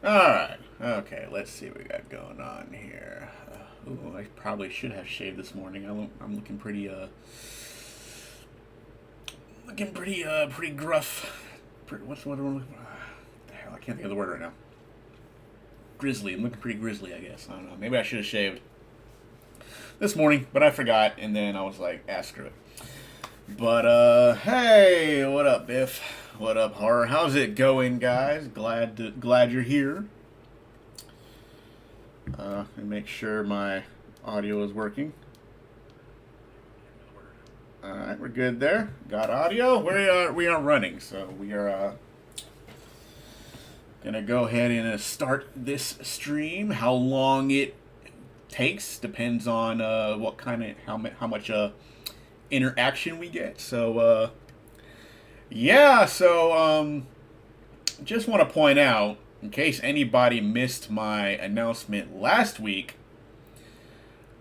Alright. Okay, let's see what we got going on here. Ooh, I probably should have shaved this morning. I'm looking pretty, pretty gruff. What's the word I'm looking for? The hell, I can't think of the word right now. Grizzly. I'm looking pretty grizzly, I guess. I don't know. Maybe I should have shaved this morning, but I forgot, and then I was like, screw it. But, hey, what up, Biff? What up, Horror? How's it going, guys? Glad you're here. And make sure my audio is working. Alright, we're good there. Got audio. We are running, so we are, gonna go ahead and start this stream. How long it takes depends on, what kind of, how much, interaction we get. So, yeah, so, just want to point out, in case anybody missed my announcement last week,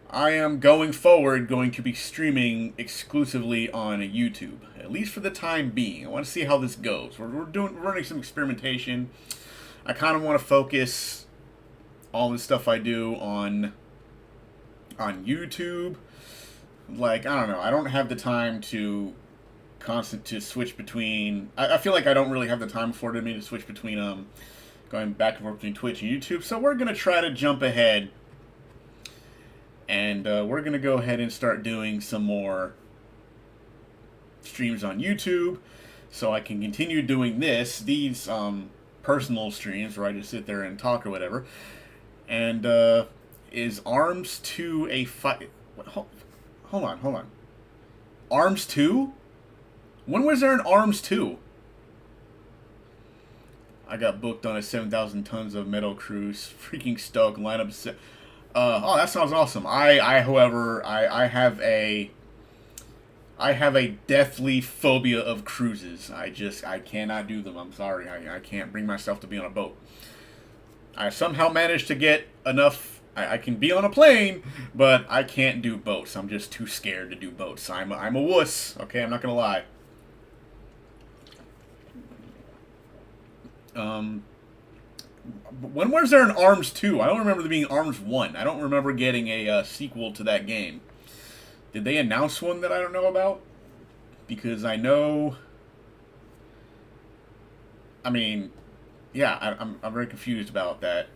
I am going forward going to be streaming exclusively on YouTube, at least for the time being. I want to see how this goes. We're running some experimentation. I kind of want to focus all the stuff I do on YouTube. Like, I don't know, I don't have the time to switch between. I feel like I don't really have the time afforded me to switch between going back and forth between Twitch and YouTube. So we're gonna try to jump ahead, and we're gonna go ahead and start doing some more streams on YouTube, so I can continue doing these personal streams where I just sit there and talk or whatever. And is Arms 2 a fight? Hold on. Arms 2? When was there an Arms 2? I got booked on a 7,000 tons of metal cruise. Freaking stoked. Lineup. Oh, that sounds awesome. However, I have a deathly phobia of cruises. I cannot do them. I'm sorry. I can't bring myself to be on a boat. I somehow managed to get enough. I can be on a plane, but I can't do boats. I'm just too scared to do boats. I'm a wuss. Okay, I'm not gonna lie. When was there an Arms 2? I don't remember there being Arms 1. I don't remember getting a sequel to that game. Did they announce one that I don't know about? Because I know. I mean, yeah, I'm very confused about that.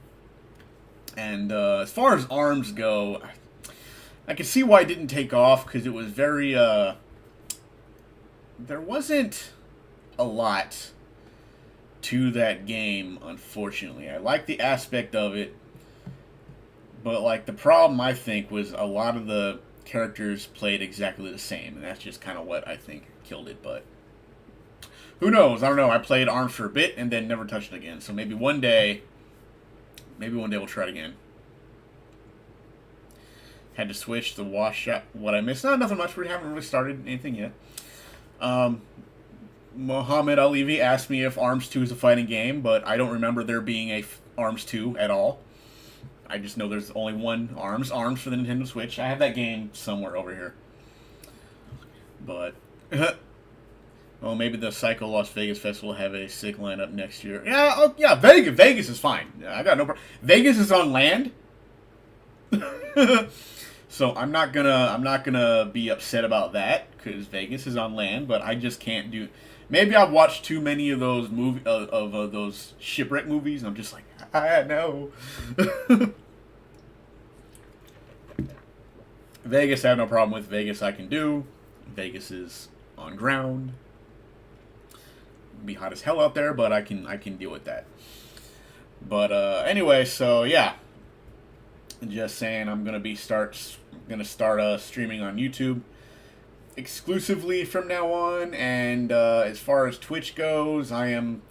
And as far as Arms go, I can see why it didn't take off, because it was very, there wasn't a lot to that game, unfortunately. I like the aspect of it, but, like, the problem, I think, was a lot of the characters played exactly the same, and that's just kind of what I think killed it, but who knows? I don't know. I played Arms for a bit and then never touched it again, so maybe one day we'll try it again. Had to switch the wash up. What I missed? Nothing much. We haven't really started anything yet. Muhammad Alivi asked me if Arms 2 is a fighting game, but I don't remember there being a Arms 2 at all. I just know there's only one Arms for the Nintendo Switch. I have that game somewhere over here. But, well, maybe the Psycho Las Vegas Festival will have a sick lineup next year. Yeah, yeah, Vegas is fine. I got no problem. Vegas is on land. So I'm not gonna be upset about that, because Vegas is on land, but I just can't do. Maybe I've watched too many of those those shipwreck movies, and I'm just like, I know. Vegas, I have no problem with. Vegas, I can do. Vegas is on ground. It'll be hot as hell out there, but I can deal with that. But anyway, so yeah. Just saying, I'm gonna start streaming on YouTube exclusively from now on. And as far as Twitch goes, I am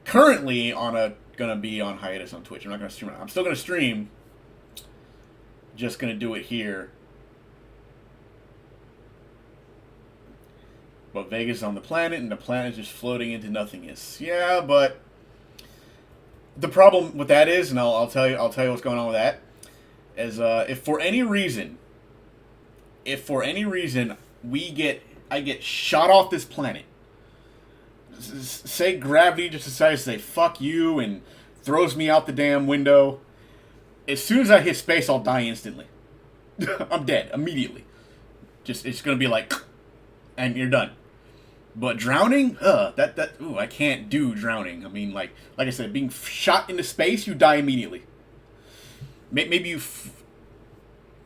currently gonna be on hiatus on Twitch. I'm not gonna stream. I'm still gonna stream. Just gonna do it here. But Vegas is on the planet, and the planet is just floating into nothingness. Yeah, but the problem with that is, and I'll tell you what's going on with that. Is if for any reason I get shot off this planet, say gravity just decides to say fuck you and throws me out the damn window. As soon as I hit space, I'll die instantly. I'm dead immediately. Just it's gonna be like, and you're done. But drowning, I can't do drowning. I mean, like I said, being shot into space, you die immediately. Maybe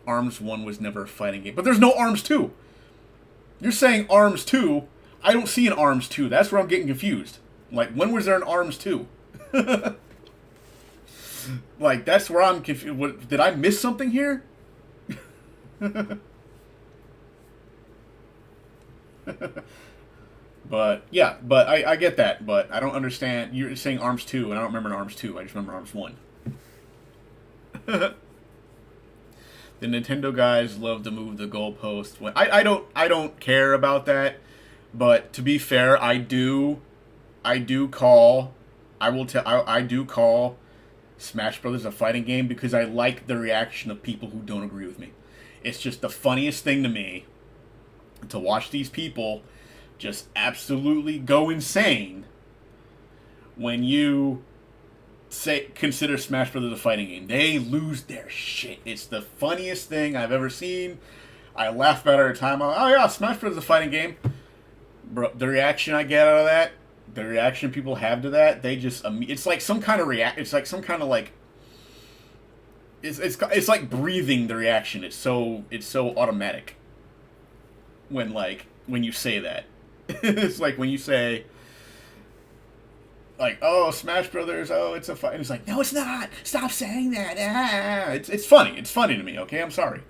Arms 1 was never a fighting game, but there's no Arms 2. You're saying Arms 2? I don't see an Arms 2. That's where I'm getting confused. Like, when was there an Arms 2? Like, that's where I'm confused. What, did I miss something here? But, yeah, but I get that, but I don't understand. You're saying Arms 2, and I don't remember an Arms 2. I just remember Arms 1. The Nintendo guys love to move the goalpost. When I don't care about that, but to be fair, I do call Smash Brothers a fighting game because I like the reaction of people who don't agree with me. It's just the funniest thing to me to watch these people just absolutely go insane when you consider Smash Brothers a fighting game. They lose their shit. It's the funniest thing I've ever seen. I laugh about it every time. Oh yeah, Smash Brothers is a fighting game. Bro, the reaction I get out of that, the reaction people have to that, they just it's like some kind of it's like some kind of like it's like breathing the reaction. It's so automatic when you say that. It's like when you say like, oh, Smash Brothers, oh, it's a fight. And it's like, no, it's not. Stop saying that. Ah. It's funny. It's funny to me. Okay, I'm sorry.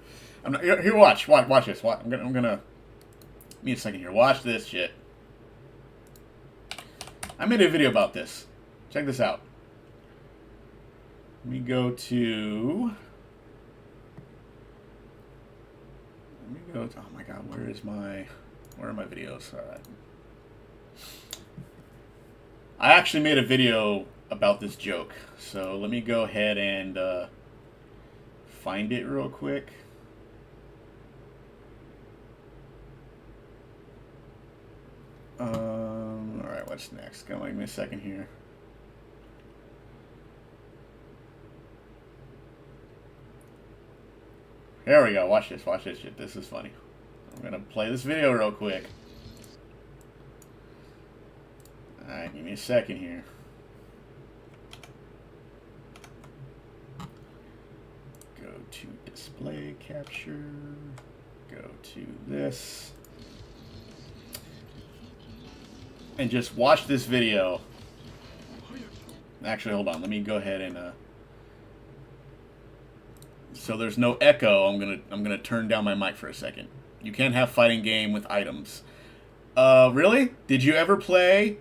I'm not here. Watch this. I'm gonna. Give me a second here. Watch this shit. I made a video about this. Check this out. Let me go to. Oh my God, where are my videos? All right. I actually made a video about this joke, so let me go ahead and find it real quick. Alright, what's next? Give me a second here. Here we go. Watch this shit. This is funny. I'm gonna play this video real quick. Alright, give me a second here. Go to display capture. Go to this. And just watch this video. Actually, hold on. Let me go ahead and so there's no echo. I'm gonna turn down my mic for a second. You can't have fighting game with items. Really? Did you ever play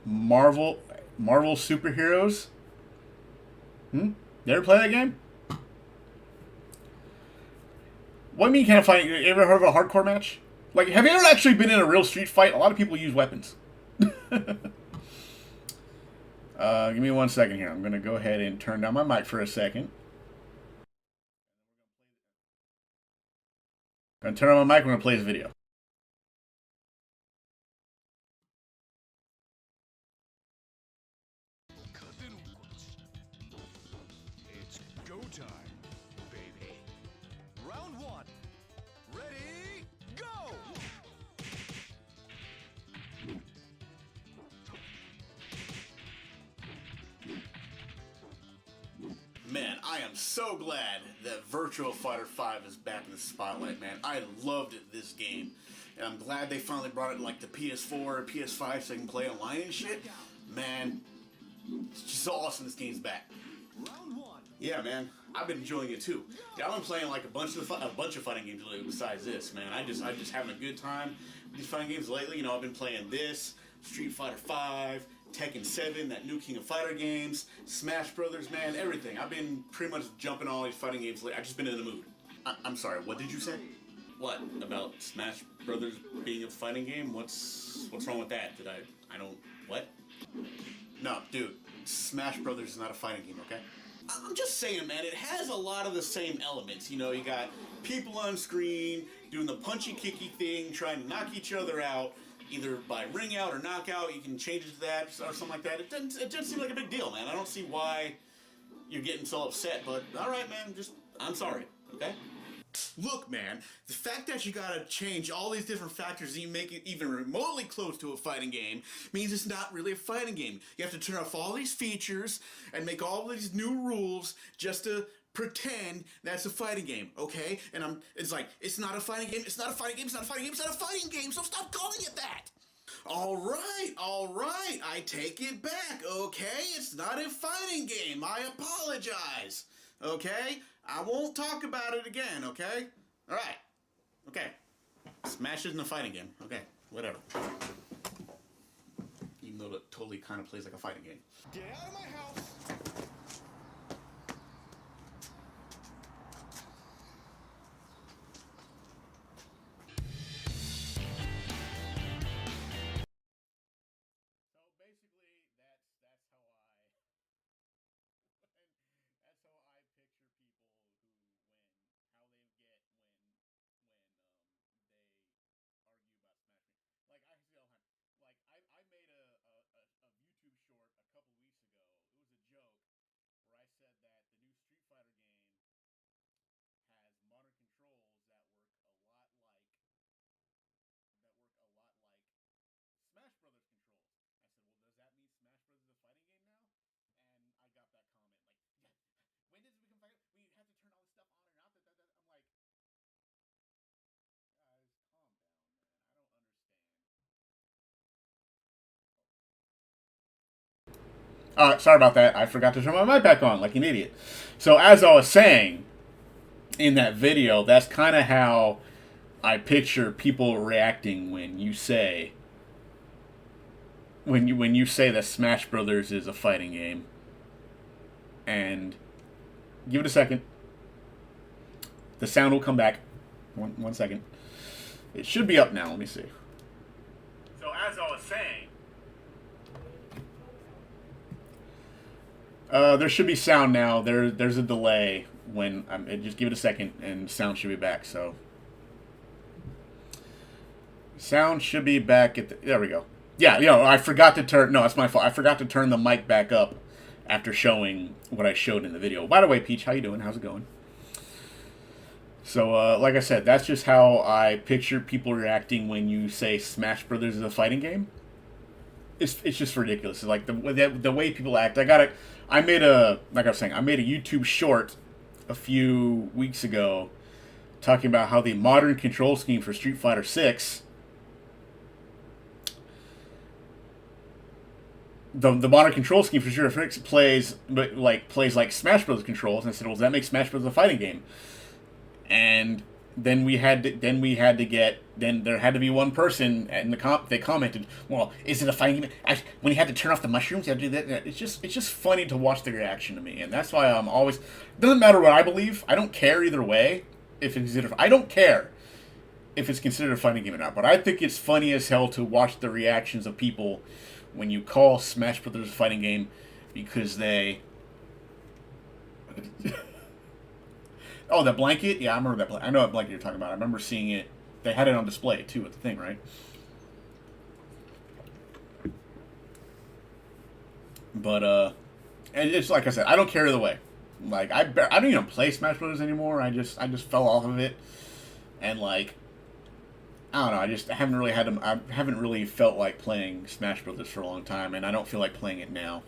Marvel Superheroes? You ever play that game? What do you mean you can't fight? You ever heard of a hardcore match? Like, have you ever actually been in a real street fight? A lot of people use weapons. Give me 1 second here. I'm going to go ahead and turn down my mic for a second. I'm going to turn on my mic. We're going to play this video. It's go time, baby. Round 1. Ready, go! Man, I am so glad that Virtua Fighter 5 is back in the spotlight, man. I loved this game. And I'm glad they finally brought it to, like, the PS4 or PS5 so I can play online and shit. Man, it's just so awesome this game's back. Round 1. Yeah, man. I've been enjoying it too. Yeah, I've been playing like a bunch of fighting games lately besides this, man. I'm just having a good time with these fighting games lately. You know, I've been playing this, Street Fighter 5, Tekken 7, that new King of Fighter games, Smash Brothers, man, everything. I've been pretty much jumping on all these fighting games lately. I've just been in the mood. I'm sorry, what did you say? What? About Smash Brothers being a fighting game? What's wrong with that? I don't, what? No, dude, Smash Brothers is not a fighting game, okay? I'm just saying, man, it has a lot of the same elements. You know, you got people on screen doing the punchy-kicky thing, trying to knock each other out. either by ring out or knockout. You can change it to that or something like that. It doesn't seem like a big deal, man. I don't see why you're getting so upset. But all right, man. I'm sorry. Okay. Look, man, the fact that you gotta change all these different factors and you make it even remotely close to a fighting game means it's not really a fighting game. You have to turn off all these features and make all these new rules just to pretend that's a fighting game, okay? And it's like, it's not a fighting game, it's not a fighting game, it's not a fighting game, it's not a fighting game, so stop calling it that! Alright, I take it back, okay? It's not a fighting game, I apologize, okay? I won't talk about it again, okay? Alright. Okay. Smash isn't a fighting game. Okay, whatever. Even though it totally kind of plays like a fighting game. Get out of my house! Sorry about that. I forgot to turn my mic back on like an idiot. So as I was saying in that video, that's kind of how I picture people reacting when you say that Smash Brothers is a fighting game. And give it a second. The sound will come back. One second. It should be up now. Let me see. So as I was saying, there should be sound now. There's a delay when just give it a second and sound should be back. So sound should be back there we go. Yeah, I forgot to turn. No, it's my fault. I forgot to turn the mic back up after showing what I showed in the video. By the way, Peach, how you doing? How's it going? So, like I said, that's just how I picture people reacting when you say Smash Brothers is a fighting game. It's just ridiculous. It's like the way people act. I made a YouTube short a few weeks ago talking about how the modern control scheme for Street Fighter 6, the modern control scheme for Street Fighter 6 plays like Smash Bros. Controls, and I said, well, does that make Smash Bros. A fighting game? And then there had to be one person in they commented, well, is it a fighting game? When you had to turn off the mushrooms, you had to do that. It's just funny to watch the reaction to me, and that's why I'm always. It doesn't matter what I believe. I don't care either way. I don't care if it's considered a fighting game or not. But I think it's funny as hell to watch the reactions of people when you call Smash Brothers a fighting game because they. Oh, that blanket? Yeah, I remember that blanket. I know what blanket you're talking about. I remember seeing it. They had it on display, too, at the thing, right? But, and it's like I said, I don't care either way. Like, I don't even play Smash Bros. Anymore. I just fell off of it. And, like, I don't know. I haven't really felt like playing Smash Bros. For a long time, and I don't feel like playing it now.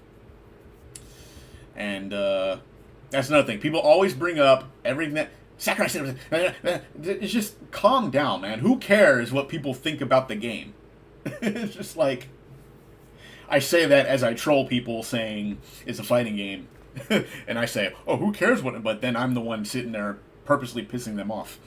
And, that's another thing. People always bring up everything that Sakurai said. It's just calm down, man. Who cares what people think about the game? It's just like I say that as I troll people saying it's a fighting game, and I say, "Oh, who cares what?" But then I'm the one sitting there purposely pissing them off.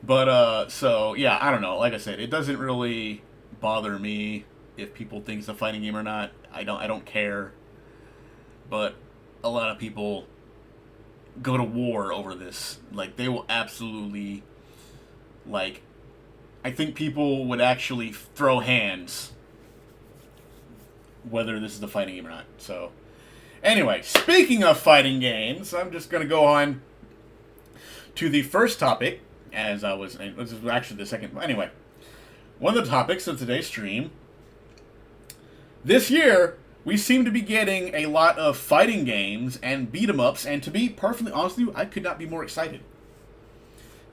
But so yeah, I don't know. Like I said, it doesn't really bother me if people think it's a fighting game or not. I don't care. But a lot of people go to war over this. Like, they will absolutely, like, I think people would actually throw hands whether this is a fighting game or not. So, anyway, speaking of fighting games, I'm just going to go on to the first topic, as I was, and this is actually the second. Anyway, one of the topics of today's stream. This year, we seem to be getting a lot of fighting games and beat 'em ups, and to be perfectly honest with you, I could not be more excited.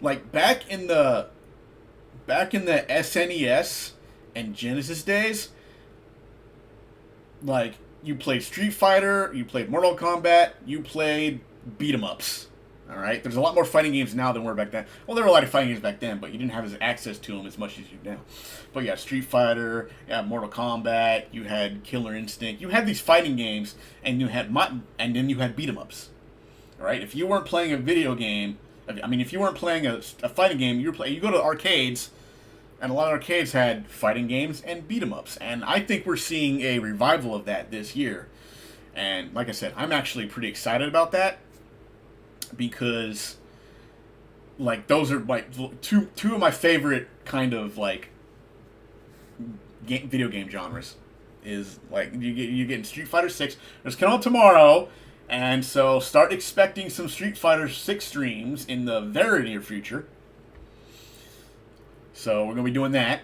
Like back in the SNES and Genesis days, like you played Street Fighter, you played Mortal Kombat, you played beat 'em ups. All right, there's a lot more fighting games now than were back then. Well, there were a lot of fighting games back then, but you didn't have access to them as much as you do now. But yeah, Street Fighter, yeah, Mortal Kombat, you had Killer Instinct, you had these fighting games, and and then you had beat 'em ups. All right, if you weren't playing a video game, I mean, if you weren't playing a fighting game, you go to arcades, and a lot of arcades had fighting games and beat 'em ups, and I think we're seeing a revival of that this year. And like I said, I'm actually pretty excited about that. Because, like, those are like two of my favorite kind of like video game genres. Is like you getting Street Fighter 6. It's coming out tomorrow, and so start expecting some Street Fighter 6 streams in the very near future. So we're gonna be doing that,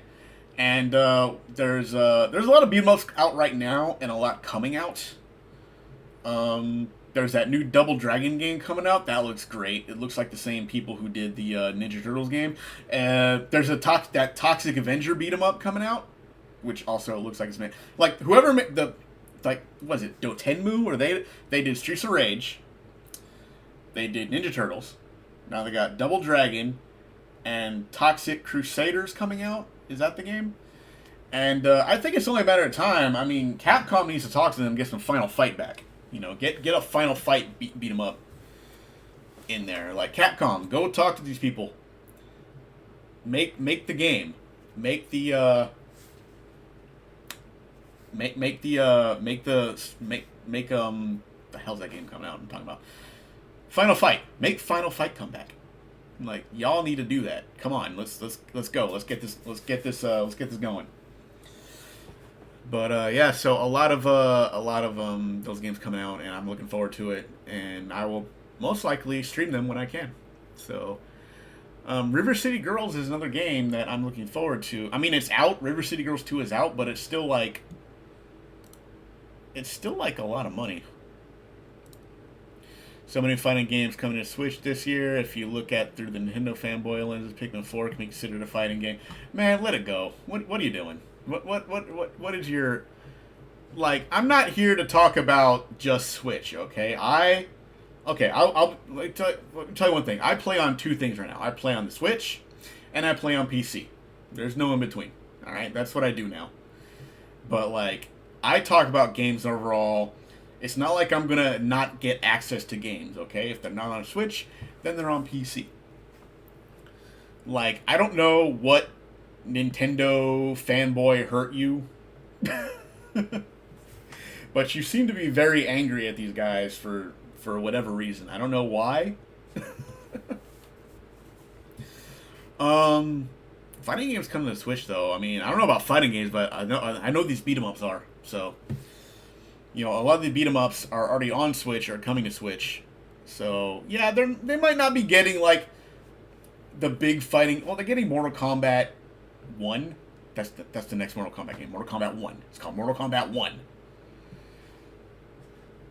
and there's a lot of beat 'em ups out right now, and a lot coming out. There's that new Double Dragon game coming out. That looks great. It looks like the same people who did the Ninja Turtles game. There's that Toxic Avenger beat 'em up coming out, which also looks like it's made. Like whoever made was it Dotemu, or they did Streets of Rage. They did Ninja Turtles. Now they got Double Dragon and Toxic Crusaders coming out. Is that the game? And I think it's only a matter of time. I mean, Capcom needs to talk to them and get some Final Fight back. You know, get a Final Fight beat 'em up in there. Like, Capcom, go talk to these people. Make the game. Make the the hell's that game coming out? I'm talking about Final Fight. Make Final Fight come back. Like, y'all need to do that. Come on, let's go. Let's get this going. But yeah, so a lot of those games coming out, and I'm looking forward to it, and I will most likely stream them when I can. So, River City Girls is another game that I'm looking forward to. I mean, it's out. River City Girls 2 is out, but it's still like a lot of money. So many fighting games coming to Switch this year. If you look at through the Nintendo fanboy lens, Pikmin 4 can be considered a fighting game. Man, let it go. What are you doing? What is your, like? I'm not here to talk about just Switch, okay? I'll tell you one thing. I play on two things right now. I play on the Switch, and I play on PC. There's no in between. All right, that's what I do now. But like, I talk about games overall. It's not like I'm gonna not get access to games, okay? If they're not on Switch, then they're on PC. Like, I don't know what Nintendo fanboy hurt you, but you seem to be very angry at these guys for whatever reason. I don't know why. Fighting games come to the Switch though. I mean, I don't know about fighting games, but I know these beat 'em ups are. So, you know, a lot of the beat 'em ups are already on Switch or coming to Switch. So yeah, they might not be getting like the big fighting. Well, they're getting Mortal Kombat 1. That's the next Mortal Kombat game. Mortal Kombat 1. It's called Mortal Kombat 1.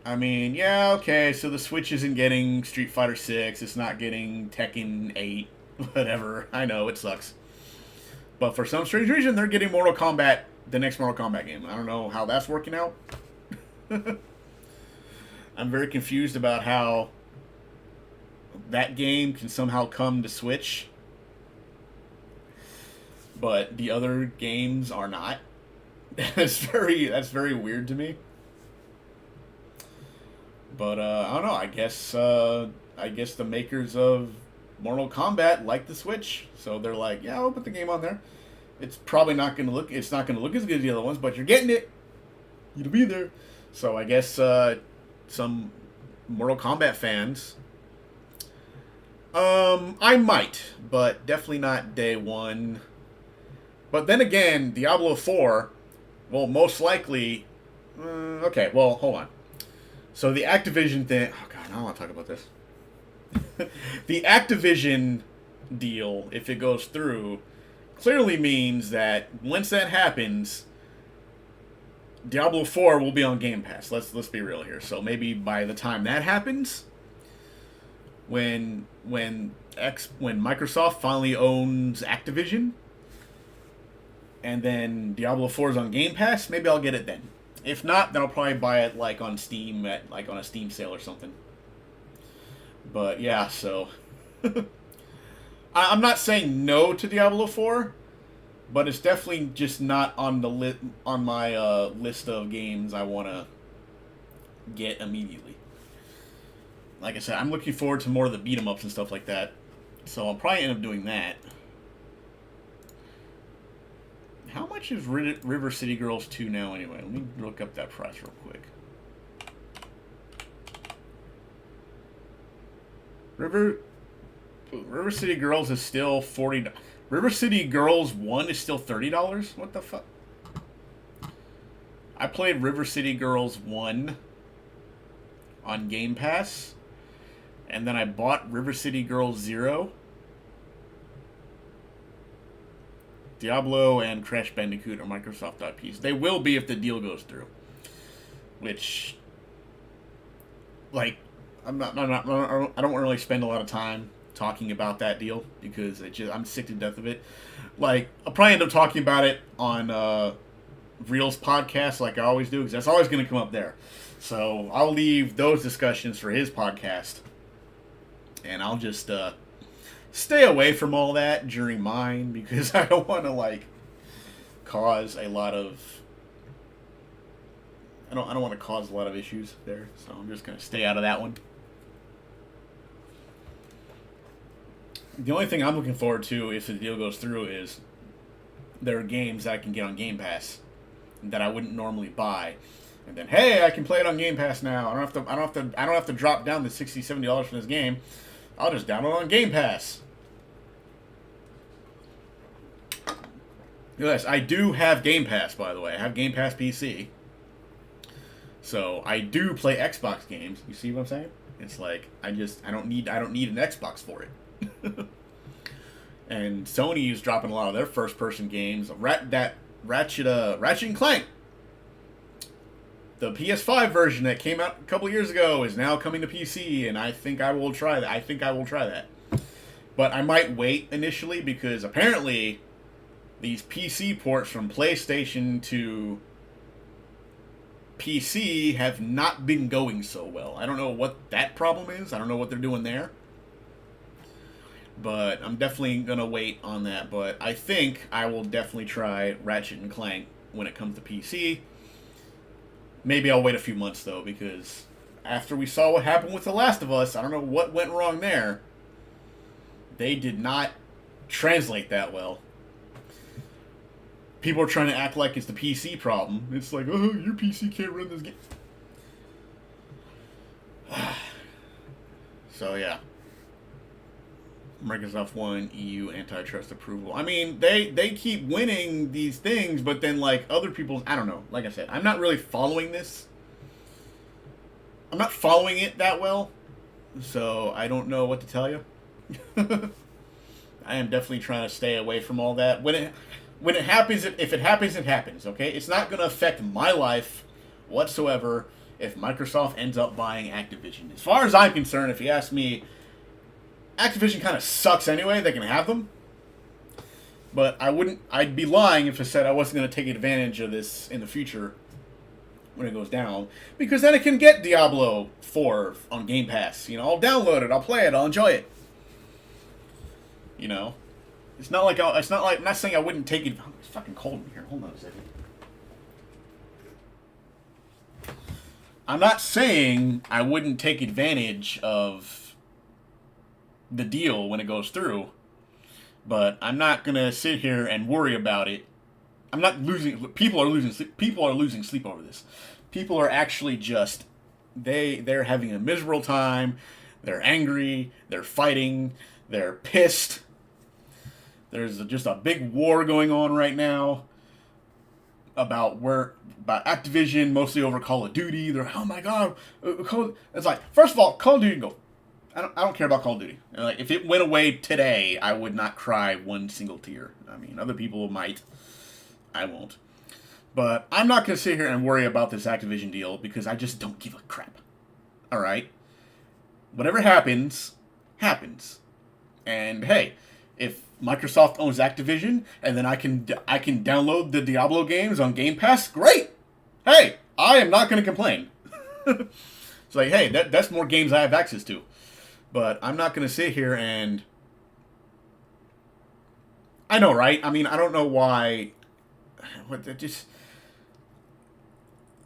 I mean, yeah, okay, so the Switch isn't getting Street Fighter 6. It's not getting Tekken 8. Whatever. I know, it sucks. But for some strange reason, they're getting Mortal Kombat, the next Mortal Kombat game. I don't know how that's working out. I'm very confused about how that game can somehow come to Switch, but the other games are not. That's very weird to me. But I don't know. I guess the makers of Mortal Kombat like the Switch, so they're like, yeah, we'll put the game on there. It's probably not going to look. It's not going to look as good as the other ones, but you're getting it. You'll be there. So I guess some Mortal Kombat fans. I might, but definitely not day one. But then again, Diablo 4, well, most likely. Okay, well, hold on. So the Activision thing. Oh God, I don't want to talk about this. The Activision deal, if it goes through, clearly means that once that happens, Diablo 4 will be on Game Pass. Let's be real here. So maybe by the time that happens, when Microsoft finally owns Activision, and then Diablo 4 is on Game Pass, maybe I'll get it then. If not, then I'll probably buy it like on Steam on a Steam sale or something. But yeah, so I'm not saying no to Diablo 4, but it's definitely just not on the on my list of games I want to get immediately. Like I said, I'm looking forward to more of the beat 'em ups and stuff like that, so I'll probably end up doing that. How much is River City Girls 2 now anyway? Let me look up that price real quick. River City Girls is still $40. River City Girls 1 is still $30? What the fuck? I played River City Girls 1 on Game Pass, and then I bought River City Girls 0. Diablo and Crash Bandicoot are Microsoft IPs. They will be if the deal goes through. Which, like, I don't really spend a lot of time talking about that deal because I'm sick to death of it. Like, I'll probably end up talking about it on Reels podcast like I always do because that's always going to come up there. So I'll leave those discussions for his podcast, and I'll just stay away from all that during mine because I don't want to like cause a lot of. I don't want to cause a lot of issues there, so I'm just going to stay out of that one. The only thing I'm looking forward to if the deal goes through is there are games that I can get on Game Pass that I wouldn't normally buy, and then hey, I can play it on Game Pass now. I don't have to drop down the $60, $70 for this game. I'll just download it on Game Pass. Yes, I do have Game Pass, by the way. I have Game Pass PC. So I do play Xbox games. You see what I'm saying? It's like I don't need an Xbox for it. And Sony is dropping a lot of their first person games. Ratchet and Clank. The PS5 version that came out a couple years ago is now coming to PC, and I think I will try that. But I might wait initially because apparently these PC ports from PlayStation to PC have not been going so well. I don't know what that problem is. I don't know what they're doing there. But I'm definitely going to wait on that. But I think I will definitely try Ratchet and Clank when it comes to PC. Maybe I'll wait a few months, though, because after we saw what happened with The Last of Us, I don't know what went wrong there. They did not translate that well. People are trying to act like it's the PC problem. It's like, oh, your PC can't run this game. So, yeah. Microsoft won EU antitrust approval. I mean, they keep winning these things, but then, like, other people's... I don't know. Like I said, I'm not really following this. I'm not following it that well, so I don't know what to tell you. I am definitely trying to stay away from all that. When it happens, if it happens, it happens, okay? It's not going to affect my life whatsoever if Microsoft ends up buying Activision. As far as I'm concerned, if you ask me, Activision kind of sucks anyway. They can have them. But I'd be lying if I said I wasn't going to take advantage of this in the future when it goes down. Because then I can get Diablo 4 on Game Pass. You know, I'll download it, I'll play it, I'll enjoy it. You know? It's not like I'm not saying I wouldn't take it. It's fucking cold in here. Hold on a second. I'm not saying I wouldn't take advantage of the deal when it goes through, but I'm not gonna sit here and worry about it. I'm not losing. People are losing sleep over this. People are actually just they're having a miserable time. They're angry. They're fighting. They're pissed. There's just a big war going on right now about Activision, mostly over Call of Duty. They're, oh my god, it's like, first of all, Call of Duty can go I don't care about Call of Duty. Like, if it went away today, I would not cry one single tear. I mean, other people might. I won't. But I'm not going to sit here and worry about this Activision deal because I just don't give a crap. All right? Whatever happens, happens. And hey, if Microsoft owns Activision and then I can download the Diablo games on Game Pass, great. Hey, I am not going to complain. It's like, hey, that's more games I have access to. But I'm not going to sit here and... I know, right? I mean, I don't know why...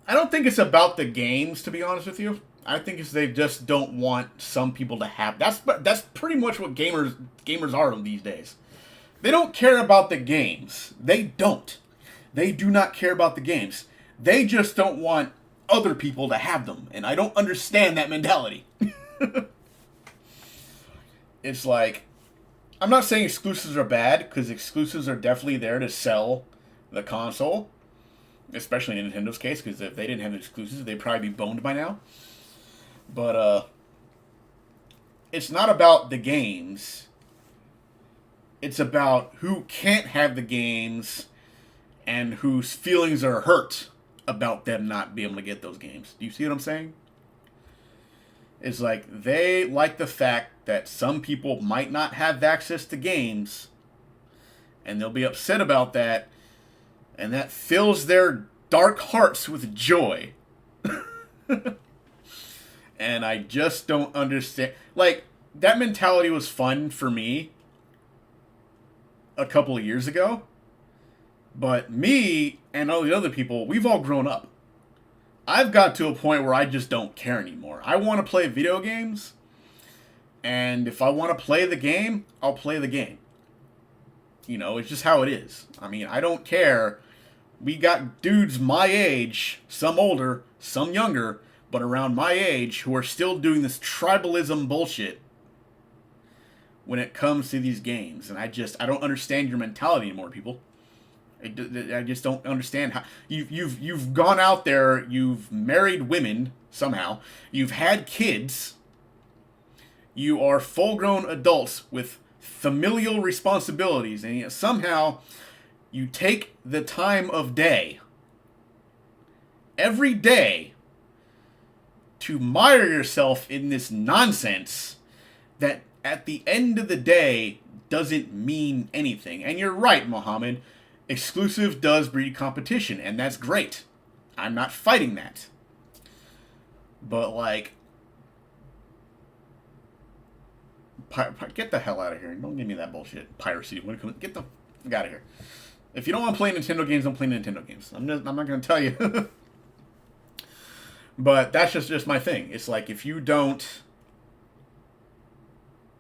I don't think it's about the games, to be honest with you. I think it's they just don't want some people to have... That's pretty much what gamers are these days. They don't care about the games. They don't. They do not care about the games. They just don't want other people to have them. And I don't understand that mentality. It's like, I'm not saying exclusives are bad, because exclusives are definitely there to sell the console. Especially in Nintendo's case, because if they didn't have exclusives, they'd probably be boned by now. But, it's not about the games. It's about who can't have the games and whose feelings are hurt about them not being able to get those games. Do you see what I'm saying? It's like they like the fact that some people might not have access to games and they'll be upset about that, and that fills their dark hearts with joy. And I just don't understand. Like, that mentality was fun for me a couple of years ago. But me and all the other people, we've all grown up. I've got to a point where I just don't care anymore. I want to play video games. And if I want to play the game, I'll play the game. You know, it's just how it is. I mean, I don't care. We got dudes my age, some older, some younger, but around my age, who are still doing this tribalism bullshit when it comes to these games. And I don't understand your mentality anymore, people. I just don't understand how you've gone out there, you've married women somehow, you've had kids, you are full-grown adults with familial responsibilities, and yet somehow you take the time of day, every day, to mire yourself in this nonsense that at the end of the day doesn't mean anything. And you're right, Mohammed. Exclusive does breed competition, and that's great. I'm not fighting that. But, like, get the hell out of here. Don't give me that bullshit. Piracy. Get the fuck out of here. If you don't want to play Nintendo games, don't play Nintendo games. I'm not going to tell you. But that's just my thing. It's like, if you don't...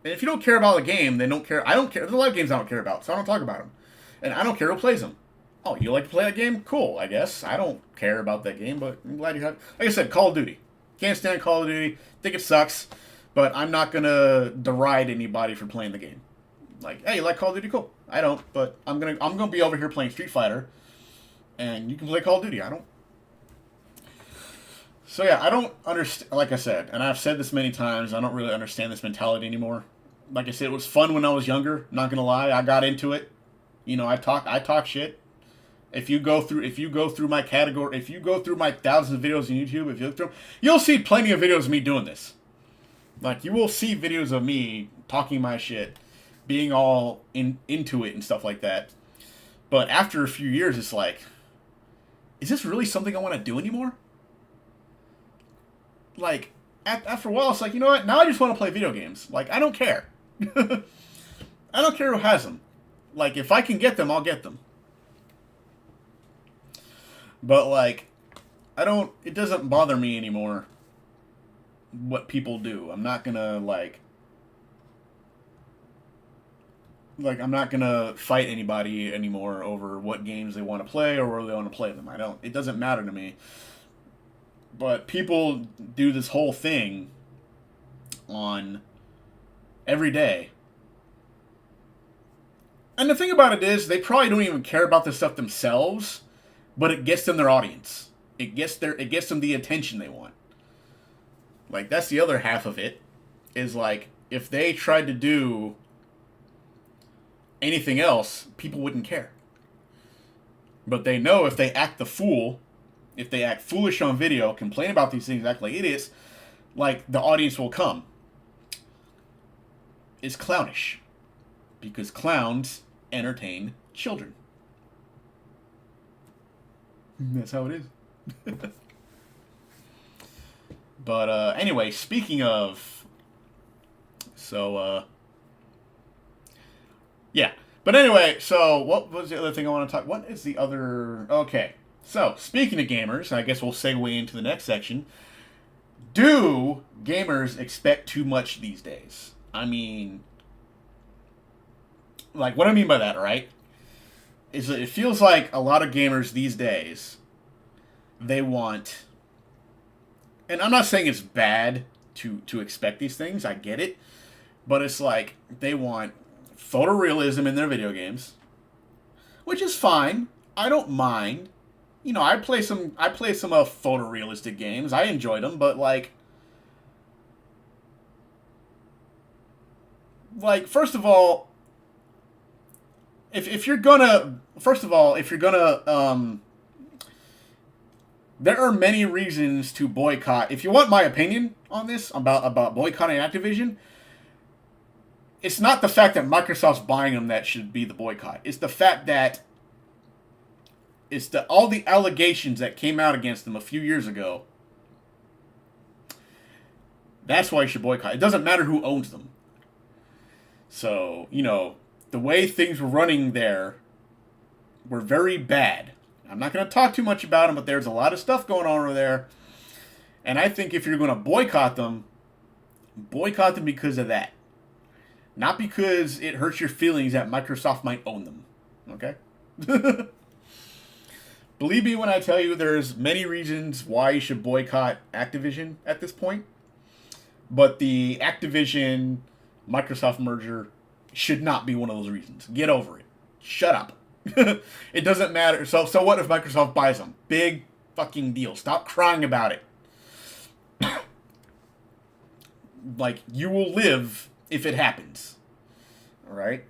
And if you don't care about the game, then don't care. I don't care. There's a lot of games I don't care about, so I don't talk about them. And I don't care who plays them. Oh, you like to play that game? Cool, I guess. I don't care about that game, but I'm glad you have... Like I said, Call of Duty. Can't stand Call of Duty. Think it sucks. But I'm not going to deride anybody for playing the game. Like, hey, you like Call of Duty? Cool. I don't, but I'm gonna be over here playing Street Fighter. And you can play Call of Duty. I don't... So yeah, I don't understand... Like I said, and I've said this many times, I don't really understand this mentality anymore. Like I said, it was fun when I was younger. Not going to lie. I got into it. You know, I talk shit. If you go through my category, if you go through my thousands of videos on YouTube, if you look through, you'll see plenty of videos of me doing this. Like, you will see videos of me talking my shit, being all into it and stuff like that. But after a few years, it's like, is this really something I want to do anymore? Like, after a while, it's like, you know what? Now I just want to play video games. Like, I don't care. I don't care who has them. Like, if I can get them, I'll get them. But, like, it doesn't bother me anymore what people do. I'm not gonna, I'm not gonna fight anybody anymore over what games they want to play or where they want to play them. It doesn't matter to me. But people do this whole thing on every day. And the thing about it is, they probably don't even care about this stuff themselves, but it gets them their audience. It gets them the attention they want. Like, that's the other half of it. is like, if they tried to do anything else, people wouldn't care. But they know if they act the fool, if they act foolish on video, complain about these things, act like idiots, like, the audience will come. It's clownish. Because clowns entertain children. That's how it is. But anyway, speaking of, yeah. But anyway, so what was the other thing I want to talk? What is the other? Okay, so speaking of gamers, I guess we'll segue into the next section. Do gamers expect too much these days? I mean, like, what I mean by that, right? Is that it feels like a lot of gamers these days, they want, and I'm not saying it's bad to expect these things, I get it, but it's like they want photorealism in their video games, which is fine. I don't mind. You know, I play some photorealistic games. I enjoyed them, but like first of all, if you're gonna there are many reasons to boycott. If you want my opinion on this about boycotting Activision, it's not the fact that Microsoft's buying them that should be the boycott. It's the fact that all the allegations that came out against them a few years ago. That's why you should boycott. It doesn't matter who owns them. So, you know, the way things were running there were very bad. I'm not going to talk too much about them, but there's a lot of stuff going on over there. And I think if you're going to boycott them because of that. Not because it hurts your feelings that Microsoft might own them. Okay? Believe me when I tell you there's many reasons why you should boycott Activision at this point. But the Activision-Microsoft merger should not be one of those reasons. Get over it. Shut up. It doesn't matter. So what if Microsoft buys them? Big fucking deal. Stop crying about it. Like, you will live if it happens. Alright?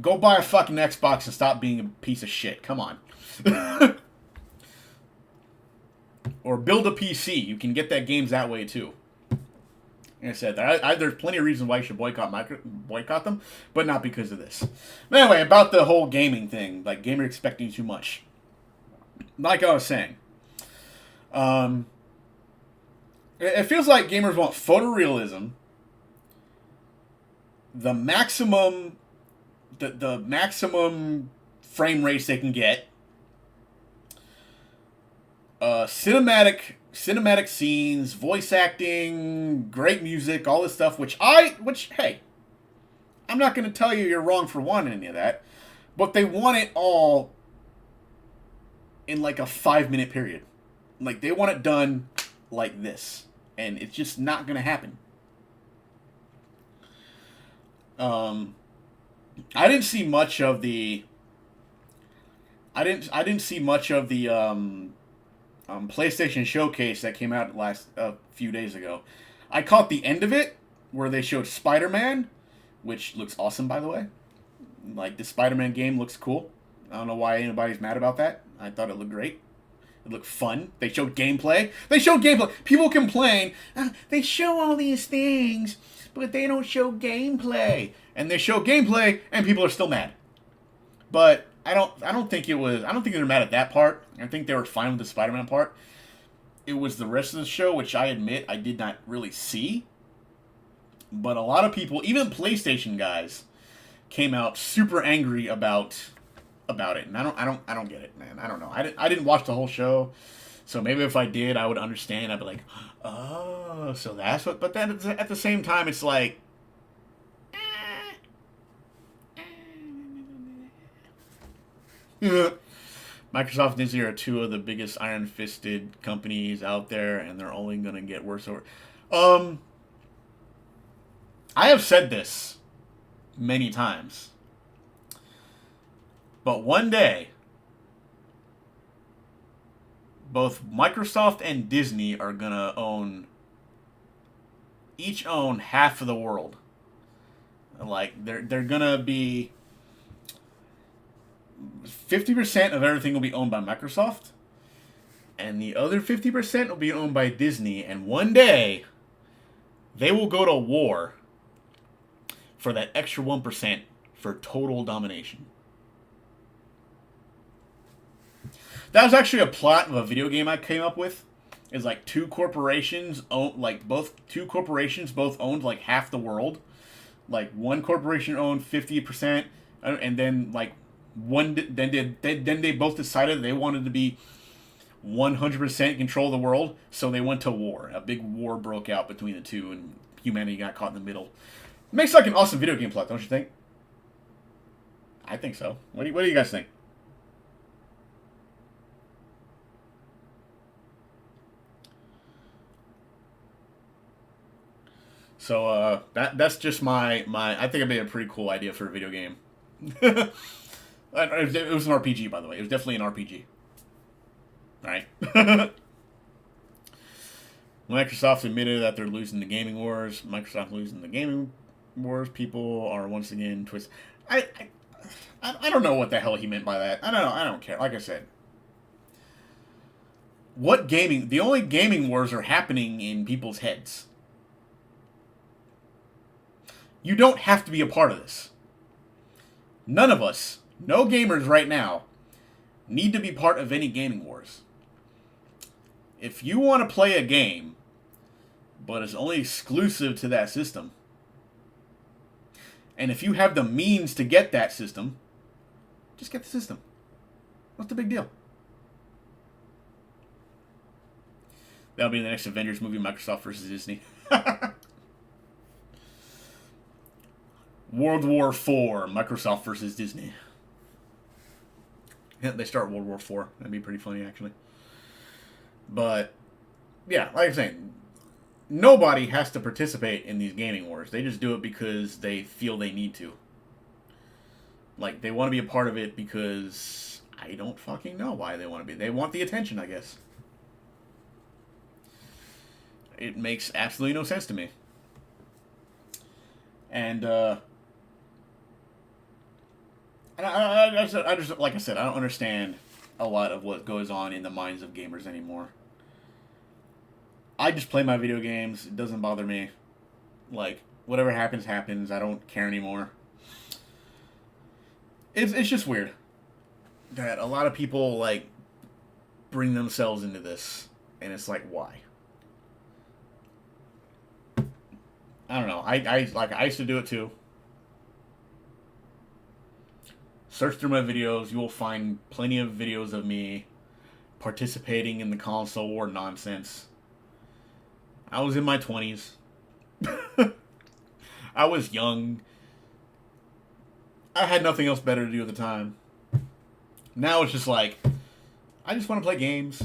Go buy a fucking Xbox and stop being a piece of shit. Come on. Or build a PC. You can get that games that way too. Like I said, there's plenty of reasons why you should boycott them, but not because of this. But anyway, about the whole gaming thing, like gamers expecting too much. Like I was saying, it feels like gamers want photorealism, the maximum frame rates they can get, cinematic scenes, voice acting, great music, all this stuff, which hey, I'm not going to tell you you're wrong for wanting any of that, but they want it all in like a 5-minute period. Like, they want it done like this, and it's just not going to happen. I didn't see much of the PlayStation Showcase that came out a few days ago. I caught the end of it, where they showed Spider-Man, which looks awesome, by the way. Like, the Spider-Man game looks cool. I don't know why anybody's mad about that. I thought it looked great. It looked fun. They showed gameplay. People complain, they show all these things, but they don't show gameplay. And they show gameplay, and people are still mad. But I don't think they were mad at that part. I think they were fine with the Spider-Man part. It was the rest of the show, which I admit I did not really see. But a lot of people, even PlayStation guys, came out super angry about it. And I don't get it, man. I don't know. I didn't watch the whole show. So maybe if I did, I would understand. I'd be like, oh, so that's what. But then at the same time, it's like, Microsoft and Disney are two of the biggest iron-fisted companies out there, and they're only going to get worse over. I have said this many times, but one day, both Microsoft and Disney are going to own each own half of the world. Like they're gonna be 50% of everything will be owned by Microsoft, and the other 50% will be owned by Disney. And one day, they will go to war for that extra 1% for total domination. That was actually a plot of a video game I came up with. Is like two corporations both owned like half the world. Like one corporation owned 50%, and then like then they both decided they wanted to be 100% control of the world, so they went to war. A big war broke out between the two, and humanity got caught in the middle. Makes like an awesome video game plot, don't you think? I think so. What do you guys think? So that's just my I think I made a pretty cool idea for a video game. It was an RPG, by the way. It was definitely an RPG. Right? Microsoft admitted that they're losing the gaming wars. Microsoft losing the gaming wars. People are once again twisted. I don't know what the hell he meant by that. I don't know. I don't care. Like I said, the only gaming wars are happening in people's heads. You don't have to be a part of this. None of us, no gamers right now, need to be part of any gaming wars. If you want to play a game, but it's only exclusive to that system, and if you have the means to get that system, just get the system. What's the big deal? That'll be in the next Avengers movie, Microsoft versus Disney. World War IV, Microsoft versus Disney. Yeah, they start World War IV. That'd be pretty funny, actually. But, yeah, like I'm saying, nobody has to participate in these gaming wars. They just do it because they feel they need to. Like, they want to be a part of it because I don't fucking know why they want to be. They want the attention, I guess. It makes absolutely no sense to me. And, I just, like I said, I don't understand a lot of what goes on in the minds of gamers anymore. I just play my video games. It doesn't bother me. Like, whatever happens, happens. I don't care anymore. It's just weird that a lot of people, like, bring themselves into this. And it's like, why? I don't know. I used to do it too. Search through my videos. You will find plenty of videos of me participating in the console war nonsense. I was in my 20s. I was young. I had nothing else better to do at the time. Now it's just like, I just want to play games.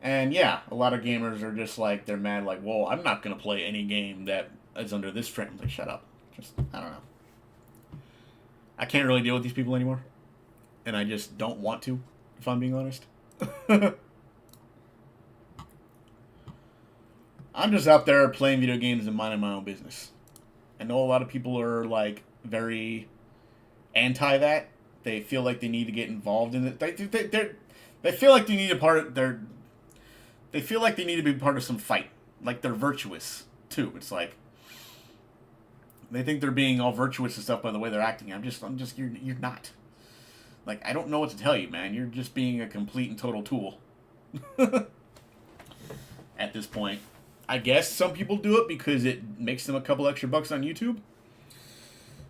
And yeah, a lot of gamers are just like, they're mad like, well, I'm not going to play any game that is under this trend. I'm like, shut up. Just, I don't know. I can't really deal with these people anymore. And I just don't want to, if I'm being honest. I'm just out there playing video games and minding my own business. I know a lot of people are like very anti that. They feel like they need to get involved in it. They feel like they need a part of their. They feel like they need to be part of some fight. Like they're virtuous too. It's like they think they're being all virtuous and stuff by the way they're acting. I'm just you're not. Like, I don't know what to tell you, man. You're just being a complete and total tool. At this point. I guess some people do it because it makes them a couple extra bucks on YouTube.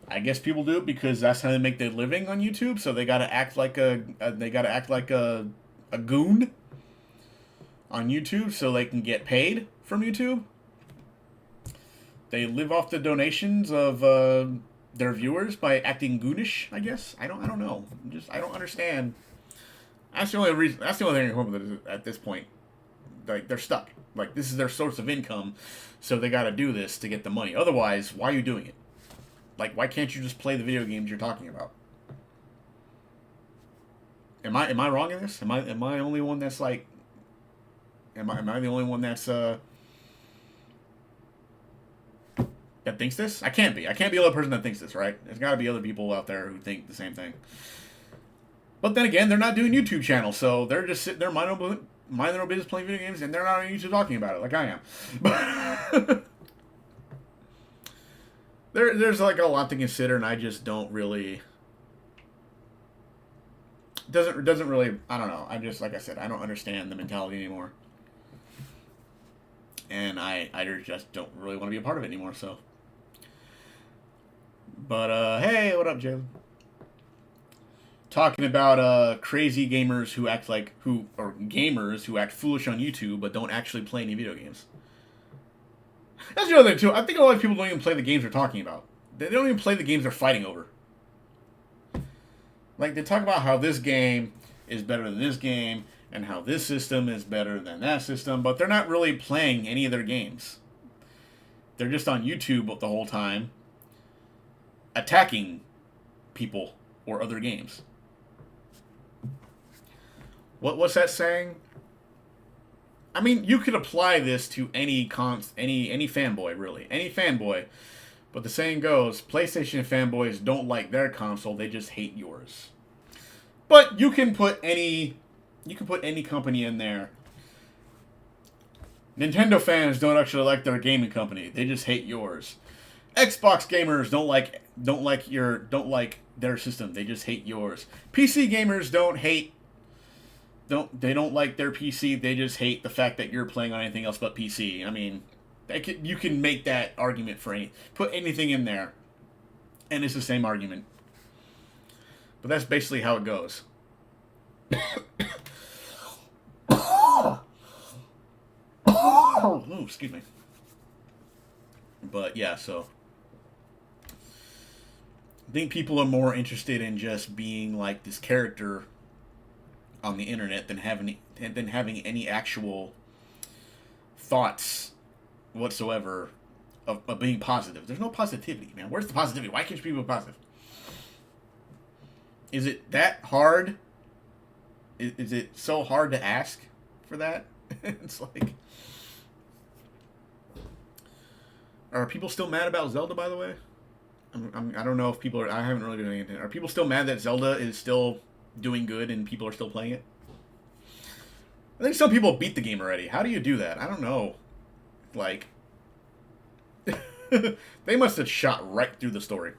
I guess people do it because that's how they make their living on YouTube. So they gotta act like a goon on YouTube so they can get paid from YouTube. They live off the donations of their viewers by acting goonish, I guess. I don't know. I don't understand. That's the only reason. That's the only thing I can come up with at this point. Like, they're stuck. Like, this is their source of income, so they got to do this to get the money. Otherwise, why are you doing it? Like, why can't you just play the video games you're talking about? Am I wrong in this? Am I the only one that's like Am I the only one that's that thinks this? I can't be. I can't be the only person that thinks this, right? There's got to be other people out there who think the same thing. But then again, they're not doing YouTube channels, so they're just sitting there minding their own business playing video games, and they're not on YouTube talking about it like I am. But there's like a lot to consider, and I just don't really. Doesn't really. I don't know. I'm just, like I said, I don't understand the mentality anymore, and I just don't really want to be a part of it anymore. So. But hey, what up, Jalen? Talking about crazy gamers who act foolish on YouTube but don't actually play any video games. That's the other thing too. I think a lot of people don't even play the games they're talking about. They don't even play the games they're fighting over. Like, they talk about how this game is better than this game and how this system is better than that system, but they're not really playing any of their games. They're just on YouTube the whole time attacking people or other games. What's that saying? I mean, you could apply this to any fanboy, really. Any fanboy. But the saying goes, PlayStation fanboys don't like their console, they just hate yours. But you can put any company in there. Nintendo fans don't actually like their gaming company, they just hate yours. Xbox gamers don't like their system, they just hate yours. PC gamers don't like their PC, they just hate the fact that you're playing on anything else but PC. I mean, you can make that argument for put anything in there, and it's the same argument. But that's basically how it goes. Ooh, excuse me. But yeah, so I think people are more interested in just being like this character on the internet than having any actual thoughts whatsoever of being positive. There's no positivity, man. Where's the positivity? Why can't you be positive? Is it that hard? Is it so hard to ask for that? It's like, are people still mad about Zelda, by the way? I don't know if people are. I haven't really been anything. Are people still mad that Zelda is still doing good and people are still playing it? I think some people beat the game already. How do you do that? I don't know. Like, they must have shot right through the story.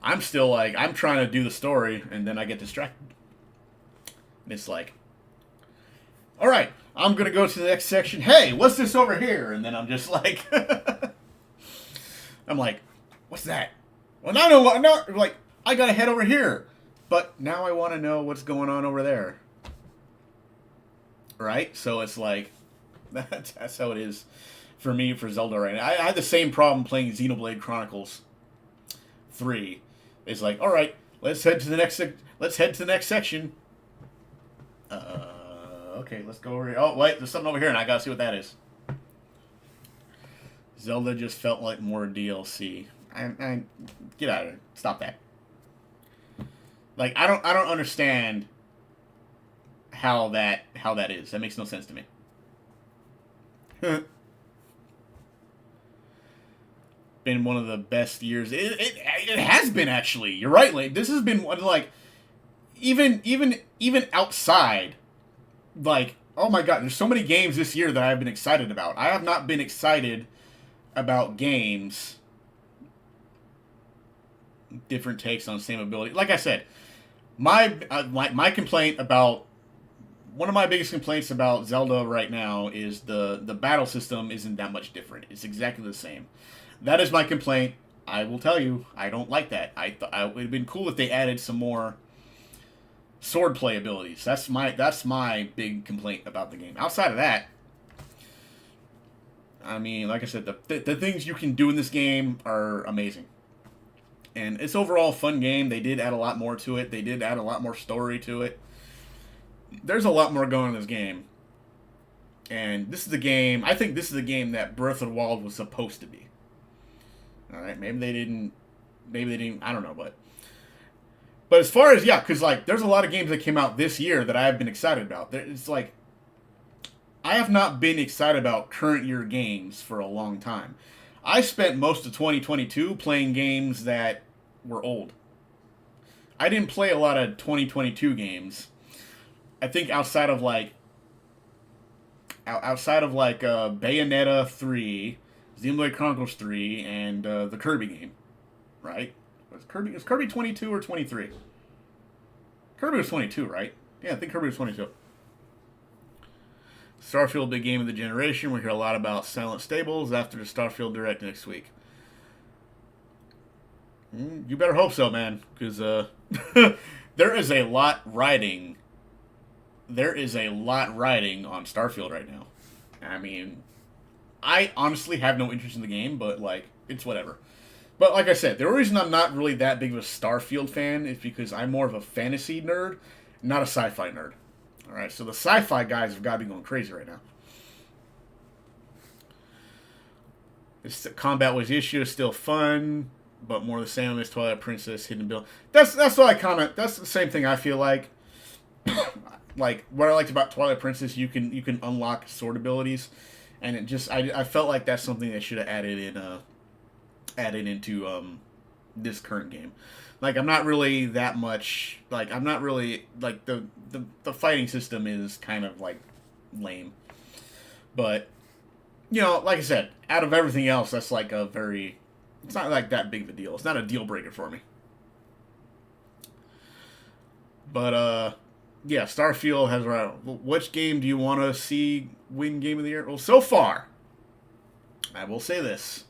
I'm still like, I'm trying to do the story, and then I get distracted. And it's like, all right, I'm going to go to the next section. Hey, what's this over here? And then I'm just like, I'm like, what's that? Well, now I know what, like, I got to head over here. But now I want to know what's going on over there. Right? So it's like, that's how it is for me for Zelda right now. I had the same problem playing Xenoblade Chronicles 3. It's like, all right, let's head to the next section. Okay, let's go over here. Oh, wait, there's something over here, and I gotta see what that is. Zelda just felt like more DLC. I get out of here. Stop that. Like, I don't understand how that is. That makes no sense to me. Been one of the best years. It has been, actually. You're right, like, this has been one, like, even outside, like, oh my god, there's so many games this year that I've been excited about. I have not been excited about games. Different takes on same ability. Like I said, my complaint about, one of my biggest complaints about Zelda right now is the battle system isn't that much different. It's exactly the same. That is my complaint. I will tell you, I don't like that. It would have been cool if they added some more swordplay abilities. That's my big complaint about the game. Outside of that, I mean, like I said, the things you can do in this game are amazing. And it's overall a fun game. They did add a lot more to it. They did add a lot more story to it. There's a lot more going on in this game. And this is the game, I think this is the game that Breath of the Wild was supposed to be. Alright, maybe they didn't, I don't know, but as far as, yeah, because, like, there's a lot of games that came out this year that I have been excited about. It's like, I have not been excited about current year games for a long time. I spent most of 2022 playing games that were old. I didn't play a lot of 2022 games. I think outside of Bayonetta 3, Xenoblade Chronicles 3, and the Kirby game, right? Was Kirby 22 or 23? Kirby was 22, right? Yeah, I think Kirby was 22. Starfield, big game of the generation. We hear a lot about Silent Stables after the Starfield Direct next week. You better hope so, man, because there is a lot riding. There is a lot riding on Starfield right now. I mean, I honestly have no interest in the game, but like, it's whatever. But like I said, the reason I'm not really that big of a Starfield fan is because I'm more of a fantasy nerd, not a sci-fi nerd. All right, so the sci-fi guys have got to be going crazy right now. This combat was issue is still fun, but more the same as Twilight Princess, Hidden Bill. That's what I comment. That's the same thing I feel like. Like what I liked about Twilight Princess, you can unlock sword abilities, and it just I felt like that's something they should have added into this current game. Like I'm not really that much like I'm not really like the fighting system is kind of like lame, but you know, like I said, out of everything else, that's like it's not like that big of a deal. It's not a deal breaker for me. But yeah, Starfield has which game do you want to see win Game of the Year? Well, so far, I will say this.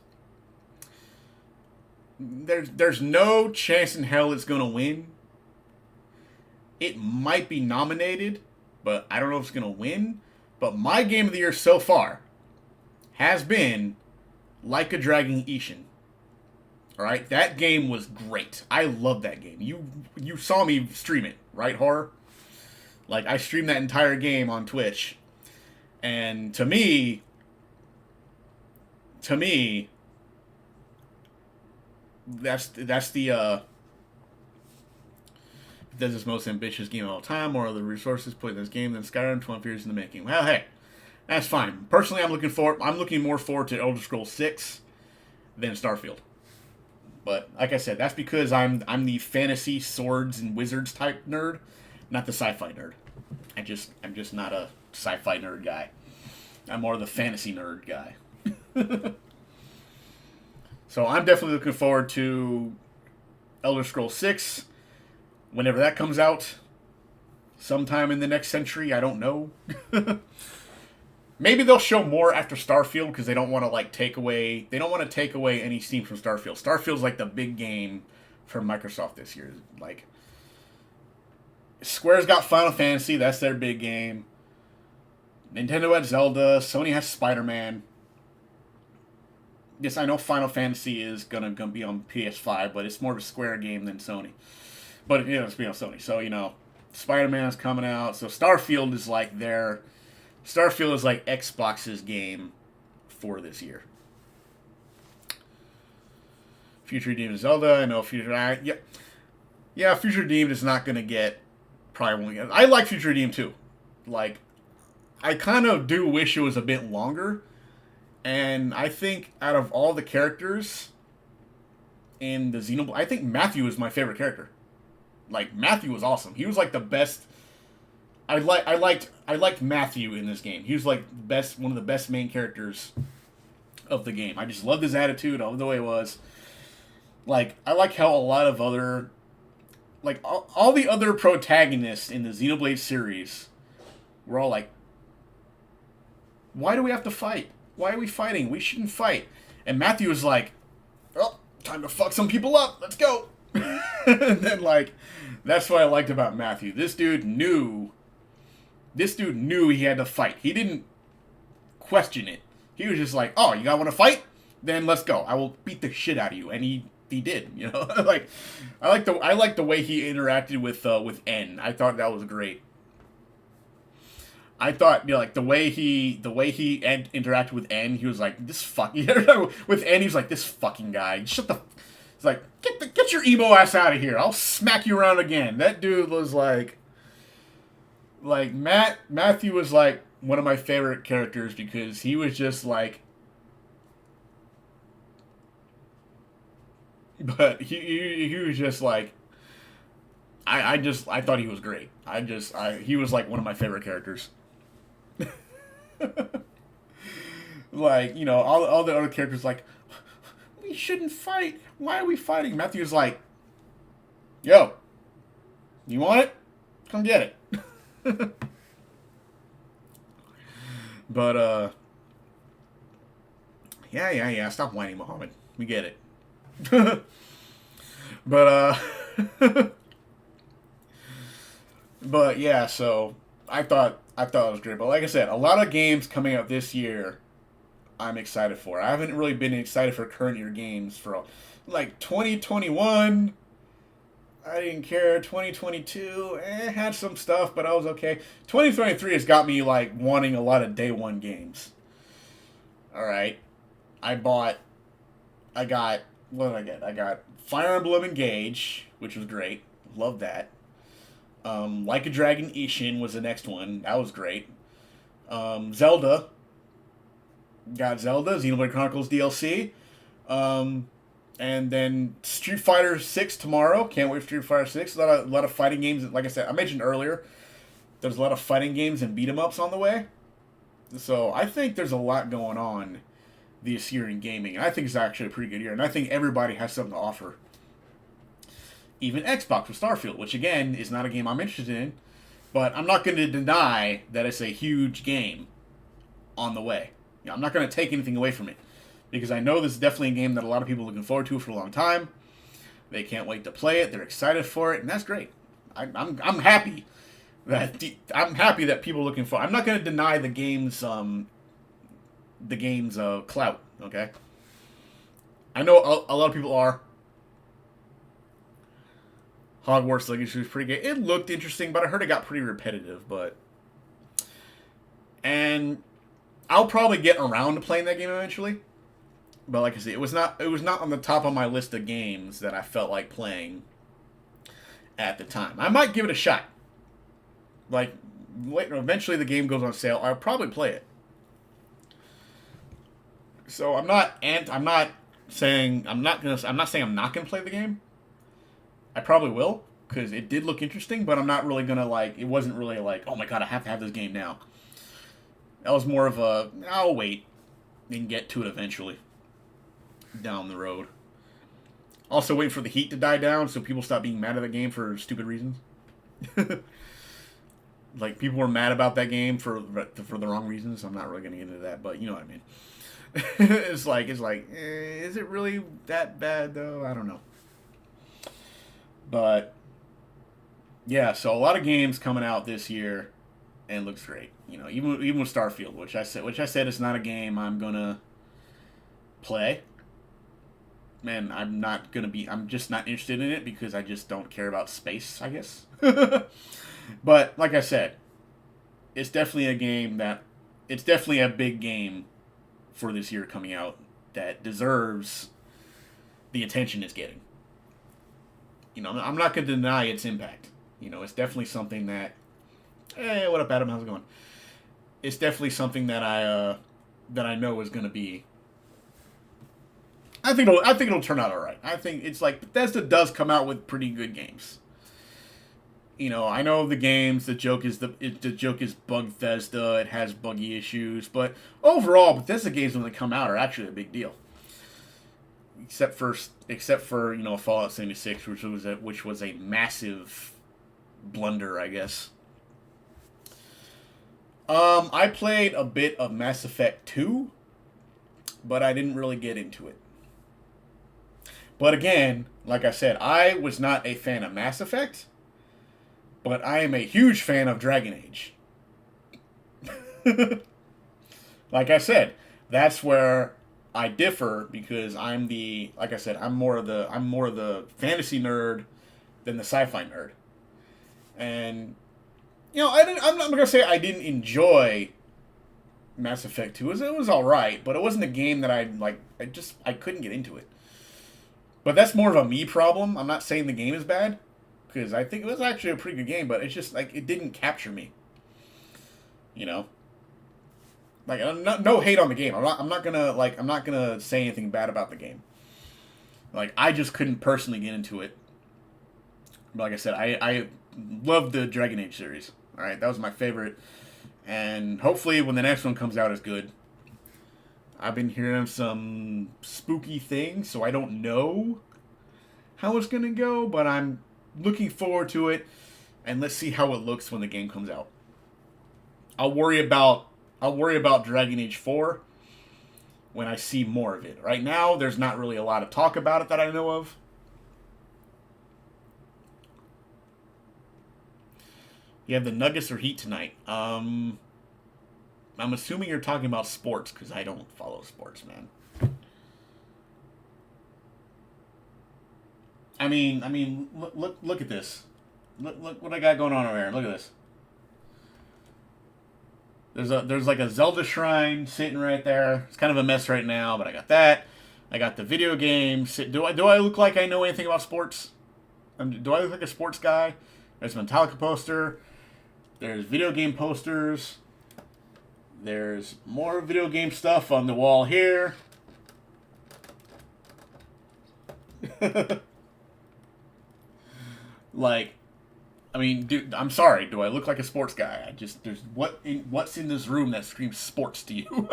There's no chance in hell it's going to win. It might be nominated, but I don't know if it's going to win. But my Game of the Year so far has been Like a Dragon Ishin. Alright, that game was great. I love that game. You saw me stream it, right, Horror? Like, I streamed that entire game on Twitch. And to me, that's the this is most ambitious game of all time. More of the resources put in this game than Skyrim, 12 years in the making. Well, hey, that's fine. Personally, I'm looking more forward to Elder Scrolls 6 than Starfield. But like I said, that's because I'm the fantasy swords and wizards type nerd, not the sci-fi nerd. I'm just not a sci-fi nerd guy. I'm more the fantasy nerd guy. So I'm definitely looking forward to Elder Scrolls 6 whenever that comes out. Sometime in the next century, I don't know. Maybe they'll show more after Starfield because they don't want to take away any steam from Starfield. Starfield's like the big game for Microsoft this year. Like Square's got Final Fantasy, that's their big game. Nintendo has Zelda, Sony has Spider-Man. Yes, I know Final Fantasy is gonna be on PS5, but it's more of a Square game than Sony. But it's being on Sony, so Spider-Man is coming out. So Starfield is like Xbox's game for this year. Future Redeemed Zelda, I know Future Redeemed is not gonna get probably won't get. I like Future Redeemed too. Like, I kind of do wish it was a bit longer. And I think out of all the characters in the Xenoblade, I think Matthew is my favorite character. Like, Matthew was awesome. He was like the best. I liked Matthew in this game. He was like one of the best main characters of the game. I just loved his attitude, I loved the way it was. Like, I like how a lot of other, like all the other protagonists in the Xenoblade series were all like, why do we have to fight? Why are we fighting? We shouldn't fight. And Matthew was like, well, time to fuck some people up. Let's go. And then, that's what I liked about Matthew. This dude knew he had to fight. He didn't question it. He was just like, oh, you guys want to fight? Then let's go. I will beat the shit out of you. And he did, Like, I like the way he interacted with N. I thought that was great. I thought, the way he interacted with N, he was like, this fucking... with N, he was like, this fucking guy. Shut the... He's like, get your emo ass out of here. I'll smack you around again. That dude was like... Matthew was like, one of my favorite characters because he was just like, but he was just like, I thought he was great. He was like one of my favorite characters. Like, you know, all the other characters like, we shouldn't fight. Why are we fighting? Matthew's like, yo, you want it? Come get it. But yeah. Stop whining, Muhammad. We get it. But but yeah. So I thought it was great. But like I said, a lot of games coming out this year, I'm excited for. I haven't really been excited for current year games for like 2021. I didn't care. 2022, had some stuff, but I was okay. 2023 has got me like wanting a lot of day one games. All right, what did I get? I got Fire Emblem Engage, which was great. Love that. Like a Dragon Ishin was the next one. That was great. Zelda. Got Zelda, Xenoblade Chronicles DLC. And then Street Fighter 6 tomorrow. Can't wait for Street Fighter 6. A lot of fighting games. Like I said, I mentioned earlier, there's a lot of fighting games and beat 'em ups on the way. So I think there's a lot going on this year in gaming. And I think it's actually a pretty good year. And I think everybody has something to offer. Even Xbox with Starfield, which again is not a game I'm interested in. But I'm not going to deny that it's a huge game on the way. You know, I'm not going to take anything away from it. Because I know this is definitely a game that a lot of people are looking forward to for a long time. They can't wait to play it. They're excited for it, and that's great. I'm happy that people are looking for. I'm not going to deny the game's clout. Okay. I know a lot of people are. Hogwarts Legacy was pretty good. It looked interesting, but I heard it got pretty repetitive. And I'll probably get around to playing that game eventually. But like I said, it was not on the top of my list of games that I felt like playing at the time. I might give it a shot. Like eventually the game goes on sale, I'll probably play it. So I'm not saying I'm not gonna play the game. I probably will because it did look interesting, but I'm not really gonna like. It wasn't really like, oh my god, I have to have this game now. That was more of a, I'll wait and get to it eventually. Down the road. Also waiting for the heat to die down so people stop being mad at the game for stupid reasons. Like people were mad about that game for the wrong reasons. I'm not really gonna get into that, but you know what I mean. it's like, is it really that bad though? I don't know. But yeah, so a lot of games coming out this year, and it looks great. You know, even with Starfield, which I said is not a game I'm gonna play. Man, I'm just not interested in it because I just don't care about space, I guess. But like I said, it's definitely a big game for this year coming out that deserves the attention it's getting. You know, I'm not going to deny its impact. You know, it's definitely something that, hey, what up, Adam? How's it going? It's definitely something that I know is going to be. I think it'll turn out all right. I think it's like Bethesda does come out with pretty good games. You know, I know the games. The joke is Bugthesda. It has buggy issues, but overall, Bethesda games when they come out are actually a big deal. Except for you know Fallout 76, which was a massive blunder, I guess. I played a bit of Mass Effect 2, but I didn't really get into it. But again, like I said, I was not a fan of Mass Effect, but I am a huge fan of Dragon Age. Like I said, that's where I differ because I'm more of the fantasy nerd than the sci-fi nerd. And you know, I'm not gonna say I didn't enjoy Mass Effect 2. It was all right, but it wasn't a game that I couldn't get into it. But that's more of a me problem. I'm not saying the game is bad because I think it was actually a pretty good game, but it's just like it didn't capture me. You know, Like, no hate on the game. I'm not gonna say anything bad about the game. Like, I just couldn't personally get into it. But like I said, I love the Dragon Age series. All right, that was my favorite, and hopefully when the next one comes out, it's good. I've been hearing some spooky things, so I don't know how it's gonna go, but I'm looking forward to it, and let's see how it looks when the game comes out. I'll worry about Dragon Age 4 when I see more of it. Right now, there's not really a lot of talk about it that I know of. You have the Nuggets or Heat tonight. I'm assuming you're talking about sports because I don't follow sports, man. I mean, look at this. Look what I got going on over here. Look at this. There's like a Zelda shrine sitting right there. It's kind of a mess right now, but I got that. I got the video games. Do I look like I know anything about sports? Do I look like a sports guy? There's a Metallica poster. There's video game posters. There's more video game stuff on the wall here. Like, I mean, dude, I'm sorry. Do I look like a sports guy? There's what's in this room that screams sports to you?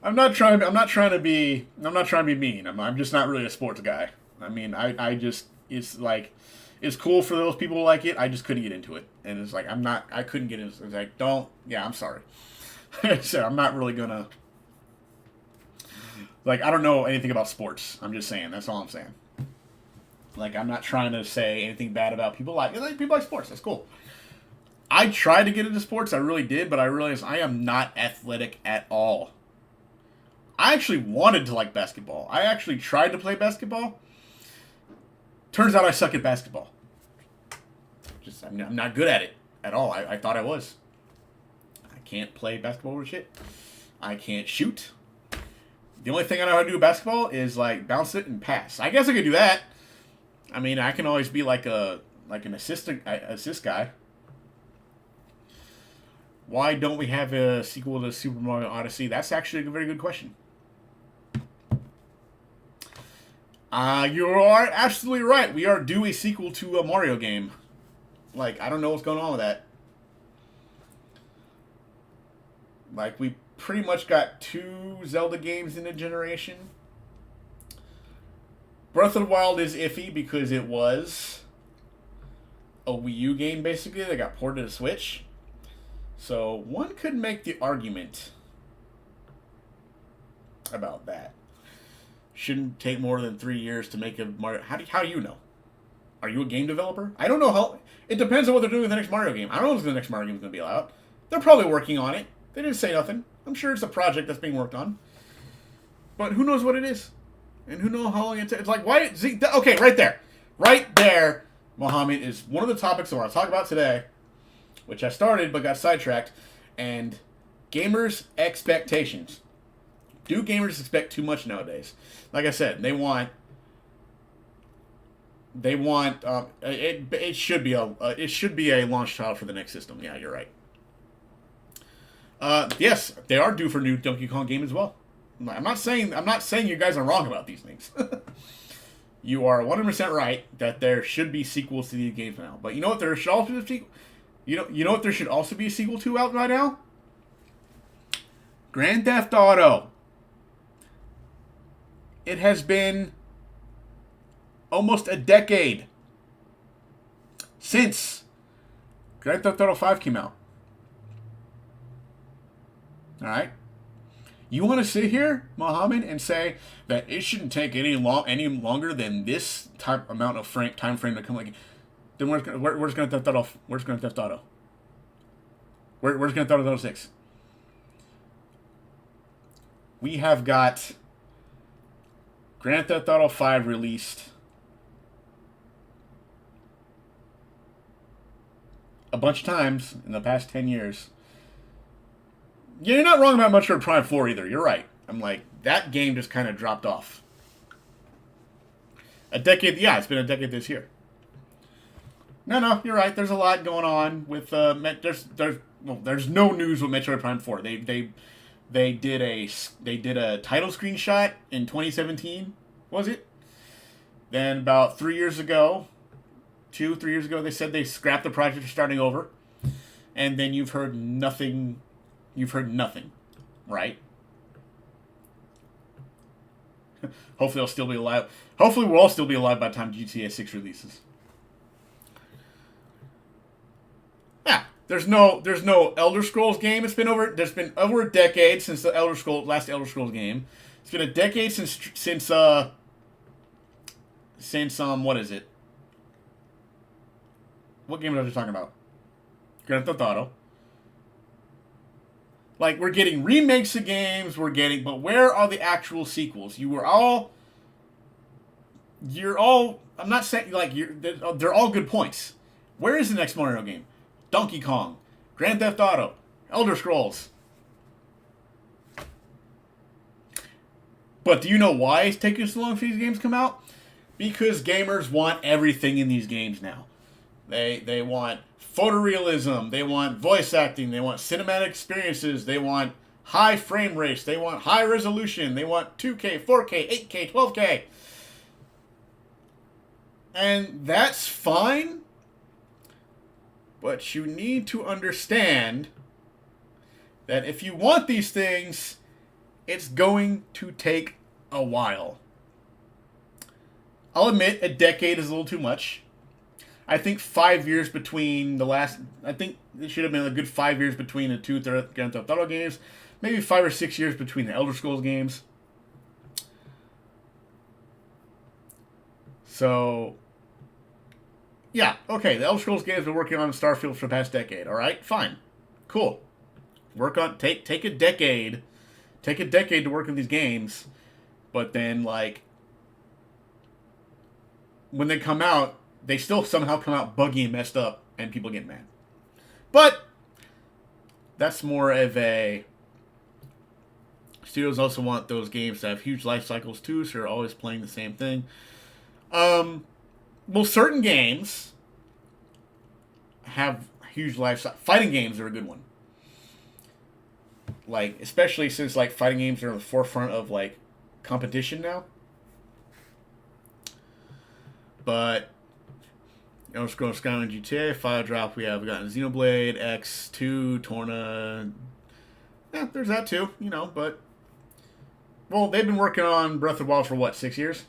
I'm not trying to be mean. I'm just not really a sports guy. I mean, I just, it's like, it's cool for those people who like it. I just couldn't get into it. And it's like, I couldn't get into it. It's like, I'm sorry. So I'm not really gonna, like, I don't know anything about sports. I'm just saying. That's all I'm saying. Like, I'm not trying to say anything bad about people people like sports. That's cool. I tried to get into sports. I really did, but I realized I am not athletic at all. I actually wanted to like basketball. I actually tried to play basketball. Turns out I suck at basketball. I'm not good at it at all. I thought I was. I can't play basketball or shit. I can't shoot. The only thing I know how to do with basketball is like bounce it and pass. I guess I could do that. I mean, I can always be like an assist guy. Why don't we have a sequel to Super Mario Odyssey? That's actually a very good question. You are absolutely right. We are due a sequel to a Mario game. Like, I don't know what's going on with that. Like, we pretty much got 2 Zelda games in a generation. Breath of the Wild is iffy because it was a Wii U game, basically, that got ported to Switch. So, one could make the argument about that. Shouldn't take more than 3 years to make a Mario. How do you know? Are you a game developer? I don't know how. It depends on what they're doing with the next Mario game. I don't know if the next Mario game is going to be out. They're probably working on it. They didn't say nothing. I'm sure it's a project that's being worked on. But who knows what it is? And who knows how long it takes? It's like, why? Okay, right there. Right there, Mohammed, is one of the topics I want to talk about today, which I started but got sidetracked, and gamers' expectations. Do gamers expect too much nowadays? Like I said, they want. It should be a launch title for the next system. Yeah, you're right. Yes, they are due for a new Donkey Kong game as well. I'm not saying you guys are wrong about these things. You are 100% right that there should be sequels to these games now. But you know what? There should also be a sequel. You know what? There should also be a sequel to out right now. Grand Theft Auto. It has been almost a decade since Grand Theft Auto 5 came out. All right. You want to sit here, Mohammed, and say that it shouldn't take any longer than this amount of time frame to come? Like, then where's Grand Theft Auto? Where's Grand Theft Auto? Where's Grand Theft Auto 6? We have got Grand Theft Auto 5 released a bunch of times in the past 10 years. Yeah, you're not wrong about Metroid Prime 4 either. You're right. I'm like, that game just kind of dropped off. A decade, yeah, it's been a decade this year. No, you're right. There's a lot going on with, there's well, there's no news with Metroid Prime 4. They did a title screenshot in 2017, was it? Then about 3 years ago, 3 years ago, they said they scrapped the project, starting over. And then you've heard nothing. You've heard nothing, right? Hopefully I'll still be alive. Hopefully we'll all still be alive by the time GTA 6 releases. Yeah, there's no Elder Scrolls game. There's been over a decade since the last Elder Scrolls game. It's been a decade since what is it? What game are we talking about? Grand Theft Auto. Like, we're getting remakes of games, but where are the actual sequels? You're all, I'm not saying, like, they're all good points. Where is the next Mario game? Donkey Kong, Grand Theft Auto, Elder Scrolls. But do you know why it's taking so long for these games to come out? Because gamers want everything in these games now. They want photorealism, they want voice acting, they want cinematic experiences, they want high frame rates, they want high resolution, they want 2K, 4K, 8K, 12K. And that's fine, but you need to understand that if you want these things, it's going to take a while. I'll admit, a decade is a little too much. I think 5 years between the last... I think it should have been a good 5 years between the two Grand Theft Auto games. Maybe 5 or 6 years between the Elder Scrolls games. So... yeah, okay, the Elder Scrolls games have been working on Starfield for the past decade, alright? Fine. Cool. Take a decade. Take a decade to work on these games. But then, like... when they come out, they still somehow come out buggy and messed up, and people get mad. But that's more of a... studios also want those games to have huge life cycles too, so they're always playing the same thing. Well, certain games have huge life cycles. Fighting games are a good one. Like, especially since, like, fighting games are on the forefront of, like, competition now. But... Elder Scrolls Skyrim, GTA, Fire Drop, we have gotten Xenoblade, X2, Torna. Yeah, there's that too, you know, but... well, they've been working on Breath of the Wild for what, 6 years?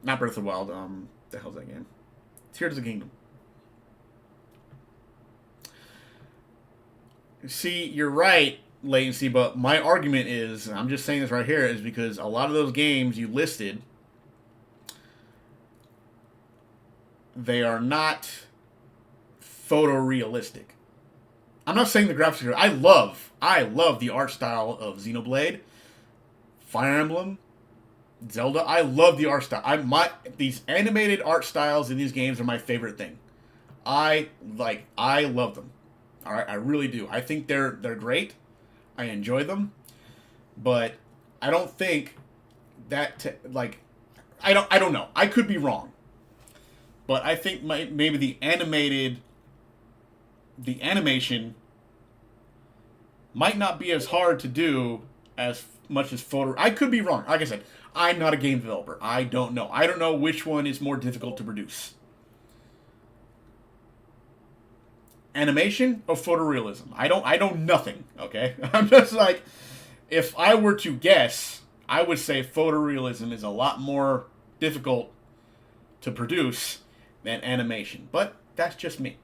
Not Breath of the Wild, the hell's that game? Tears of the Kingdom. See, you're right, Latency, but my argument is, and I'm just saying this right here, is because a lot of those games you listed... they are not photorealistic. I'm not saying the graphics are... I love the art style of Xenoblade, Fire Emblem, Zelda. I love the art style. These animated art styles in these games are my favorite thing. I love them. All right, I really do. I think they're great. I enjoy them, but I don't think that I don't know. I could be wrong. But I think maybe the animation might not be as hard to do as much as photo. I could be wrong. Like I said, I'm not a game developer. I don't know. I don't know which one is more difficult to produce. Animation or photorealism? I don't nothing, okay? I'm just like, if I were to guess, I would say photorealism is a lot more difficult to produce than animation. But that's just me.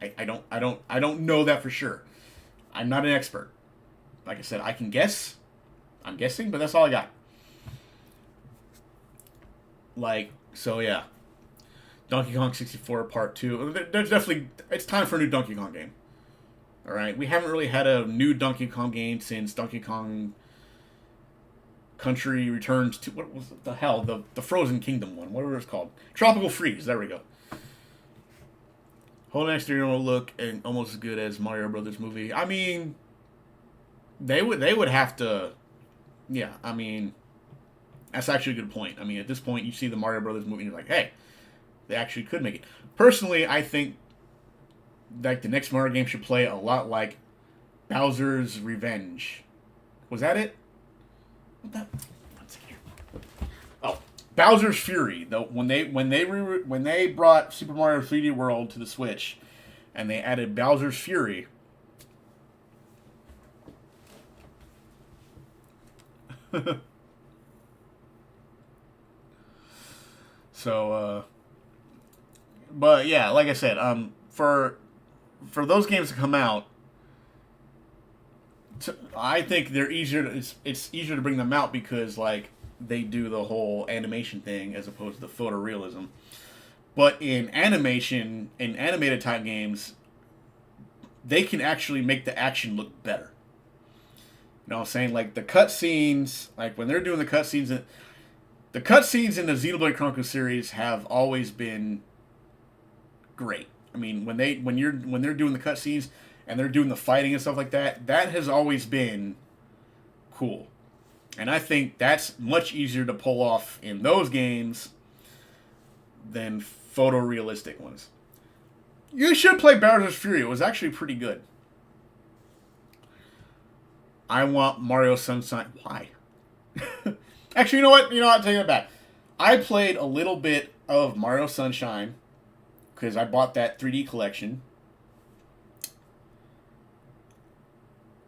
I don't know that for sure. I'm not an expert. Like I said, I can guess. I'm guessing, but that's all I got. Like, so yeah. Donkey Kong 64 Part 2. There's definitely... it's time for a new Donkey Kong game. Alright? We haven't really had a new Donkey Kong game since Donkey Kong Country Returns to... what was the hell? The Frozen Kingdom one. Whatever it's called. Tropical Freeze. There we go. Hollow Knight Studio will look almost as good as Mario Brothers movie. I mean... They would have to... yeah, I mean... that's actually a good point. I mean, at this point, you see the Mario Brothers movie and you're like, hey... they actually could make it. Personally, I think like the next Mario game should play a lot like Bowser's Revenge. Was that it? What that? What's here? Oh, Bowser's Fury. Though when they brought Super Mario 3D World to the Switch, and they added Bowser's Fury. So, but yeah, like I said, for those games to come out, I think they're easier. It's easier to bring them out because like they do the whole animation thing as opposed to the photorealism. But in animation, in animated type games, they can actually make the action look better. You know what I'm saying? Like the cutscenes, like when they're doing the cutscenes, the cutscenes in the Xenoblade Chronicles series have always been great. I mean, when they're doing the cutscenes and they're doing the fighting and stuff like that, that has always been cool. And I think that's much easier to pull off in those games than photorealistic ones. You should play Bowser's Fury. It was actually pretty good. I want Mario Sunshine. Why? Actually, you know what? I'll tell you that back. I played a little bit of Mario Sunshine because I bought that 3D collection.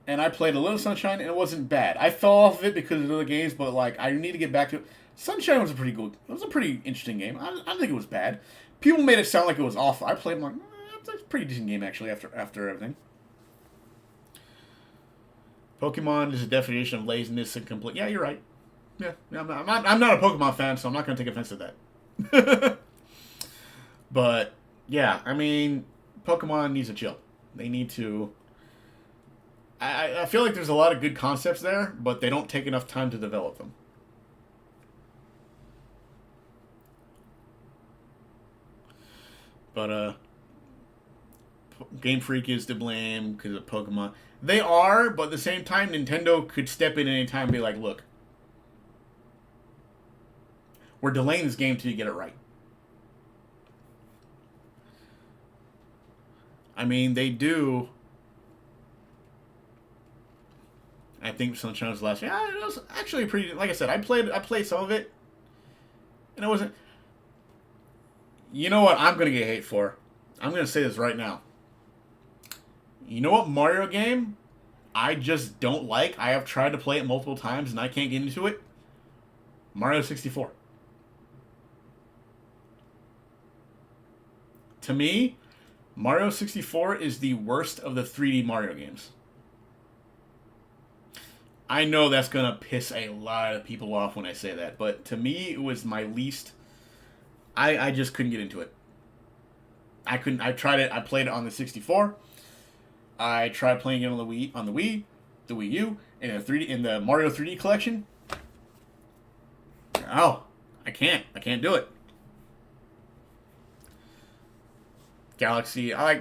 And I played a little Sunshine, and it wasn't bad. I fell off of it because of other games, but like I need to get back to it. Sunshine was a pretty good. It was a pretty interesting game. I don't think it was bad. People made it sound like it was awful. I played, I'm like, it's a pretty decent game actually after everything. Pokemon is a definition of laziness and complete. Yeah, you're right. Yeah, I'm not a Pokemon fan, so I'm not going to take offense to that. But yeah, I mean, Pokemon needs to chill. They need to. I feel like there's a lot of good concepts there, but they don't take enough time to develop them. But Game Freak is to blame because of Pokemon. They are, but at the same time, Nintendo could step in any time and be like, look, we're delaying this game till you get it right. I mean, they do. I think Sunshine was the last. Yeah, it was actually pretty. Like I said, I played some of it, and it wasn't. You know what? I'm gonna get hate for. I'm gonna say this right now. You know what Mario game I just don't like? I have tried to play it multiple times and I can't get into it. Mario 64. To me, Mario 64 is the worst of the 3D Mario games. I know that's going to piss a lot of people off when I say that, but to me, it was my least. I just couldn't get into it. I couldn't. I tried it. I played it on the 64. I tried playing it on the Wii, the Wii U, in the Mario 3D collection. Oh, I can't do it. Galaxy, I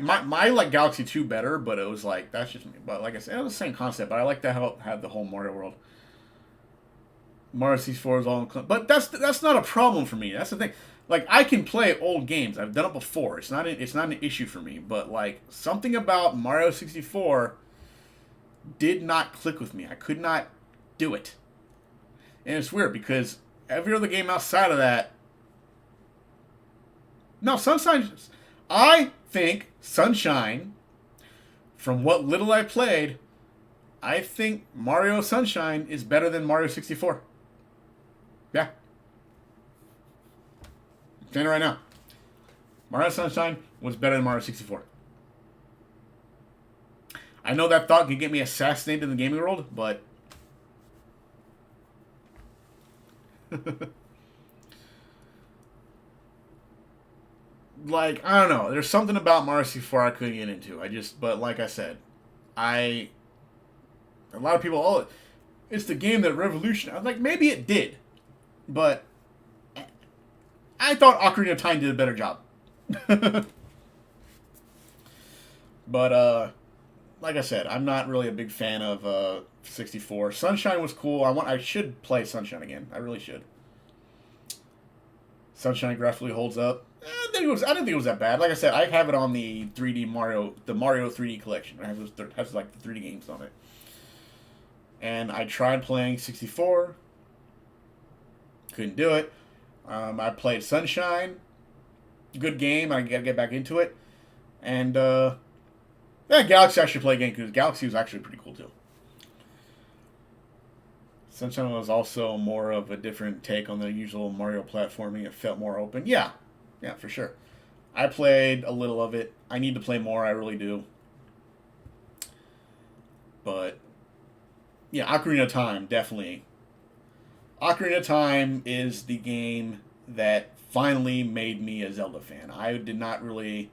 like Galaxy 2 better, but it was like that's just me. But like I said, it was the same concept. But I like that how it had the whole Mario world. Mario 64 is all, but that's not a problem for me. That's the thing. Like I can play old games. I've done it before. It's not an issue for me. But like something about Mario 64 did not click with me. I could not do it. And it's weird because every other game outside of that. No, Sunshine. I think Sunshine, from what little I played, I think Mario Sunshine is better than Mario 64. Yeah. I'm saying it right now. Mario Sunshine was better than Mario 64. I know that thought could get me assassinated in the gaming world, but... like, I don't know. There's something about Mario 64 I couldn't get into. But like I said, a lot of people, oh, it's the game that revolutionized. I was like, maybe it did. But I thought Ocarina of Time did a better job. But, like I said, I'm not really a big fan of 64. Sunshine was cool. I should play Sunshine again. I really should. Sunshine graphically holds up. I didn't think it was that bad. Like I said, I have it on the 3D Mario, the Mario 3D collection. It has like the 3D games on it. And I tried playing 64. Couldn't do it. I played Sunshine. Good game. I gotta get back into it. And Galaxy I should play again because Galaxy was actually pretty cool too. Sunshine was also more of a different take on the usual Mario platforming. It felt more open. Yeah, for sure. I played a little of it. I need to play more. I really do. But yeah, Ocarina of Time definitely. Ocarina of Time is the game that finally made me a Zelda fan. I did not really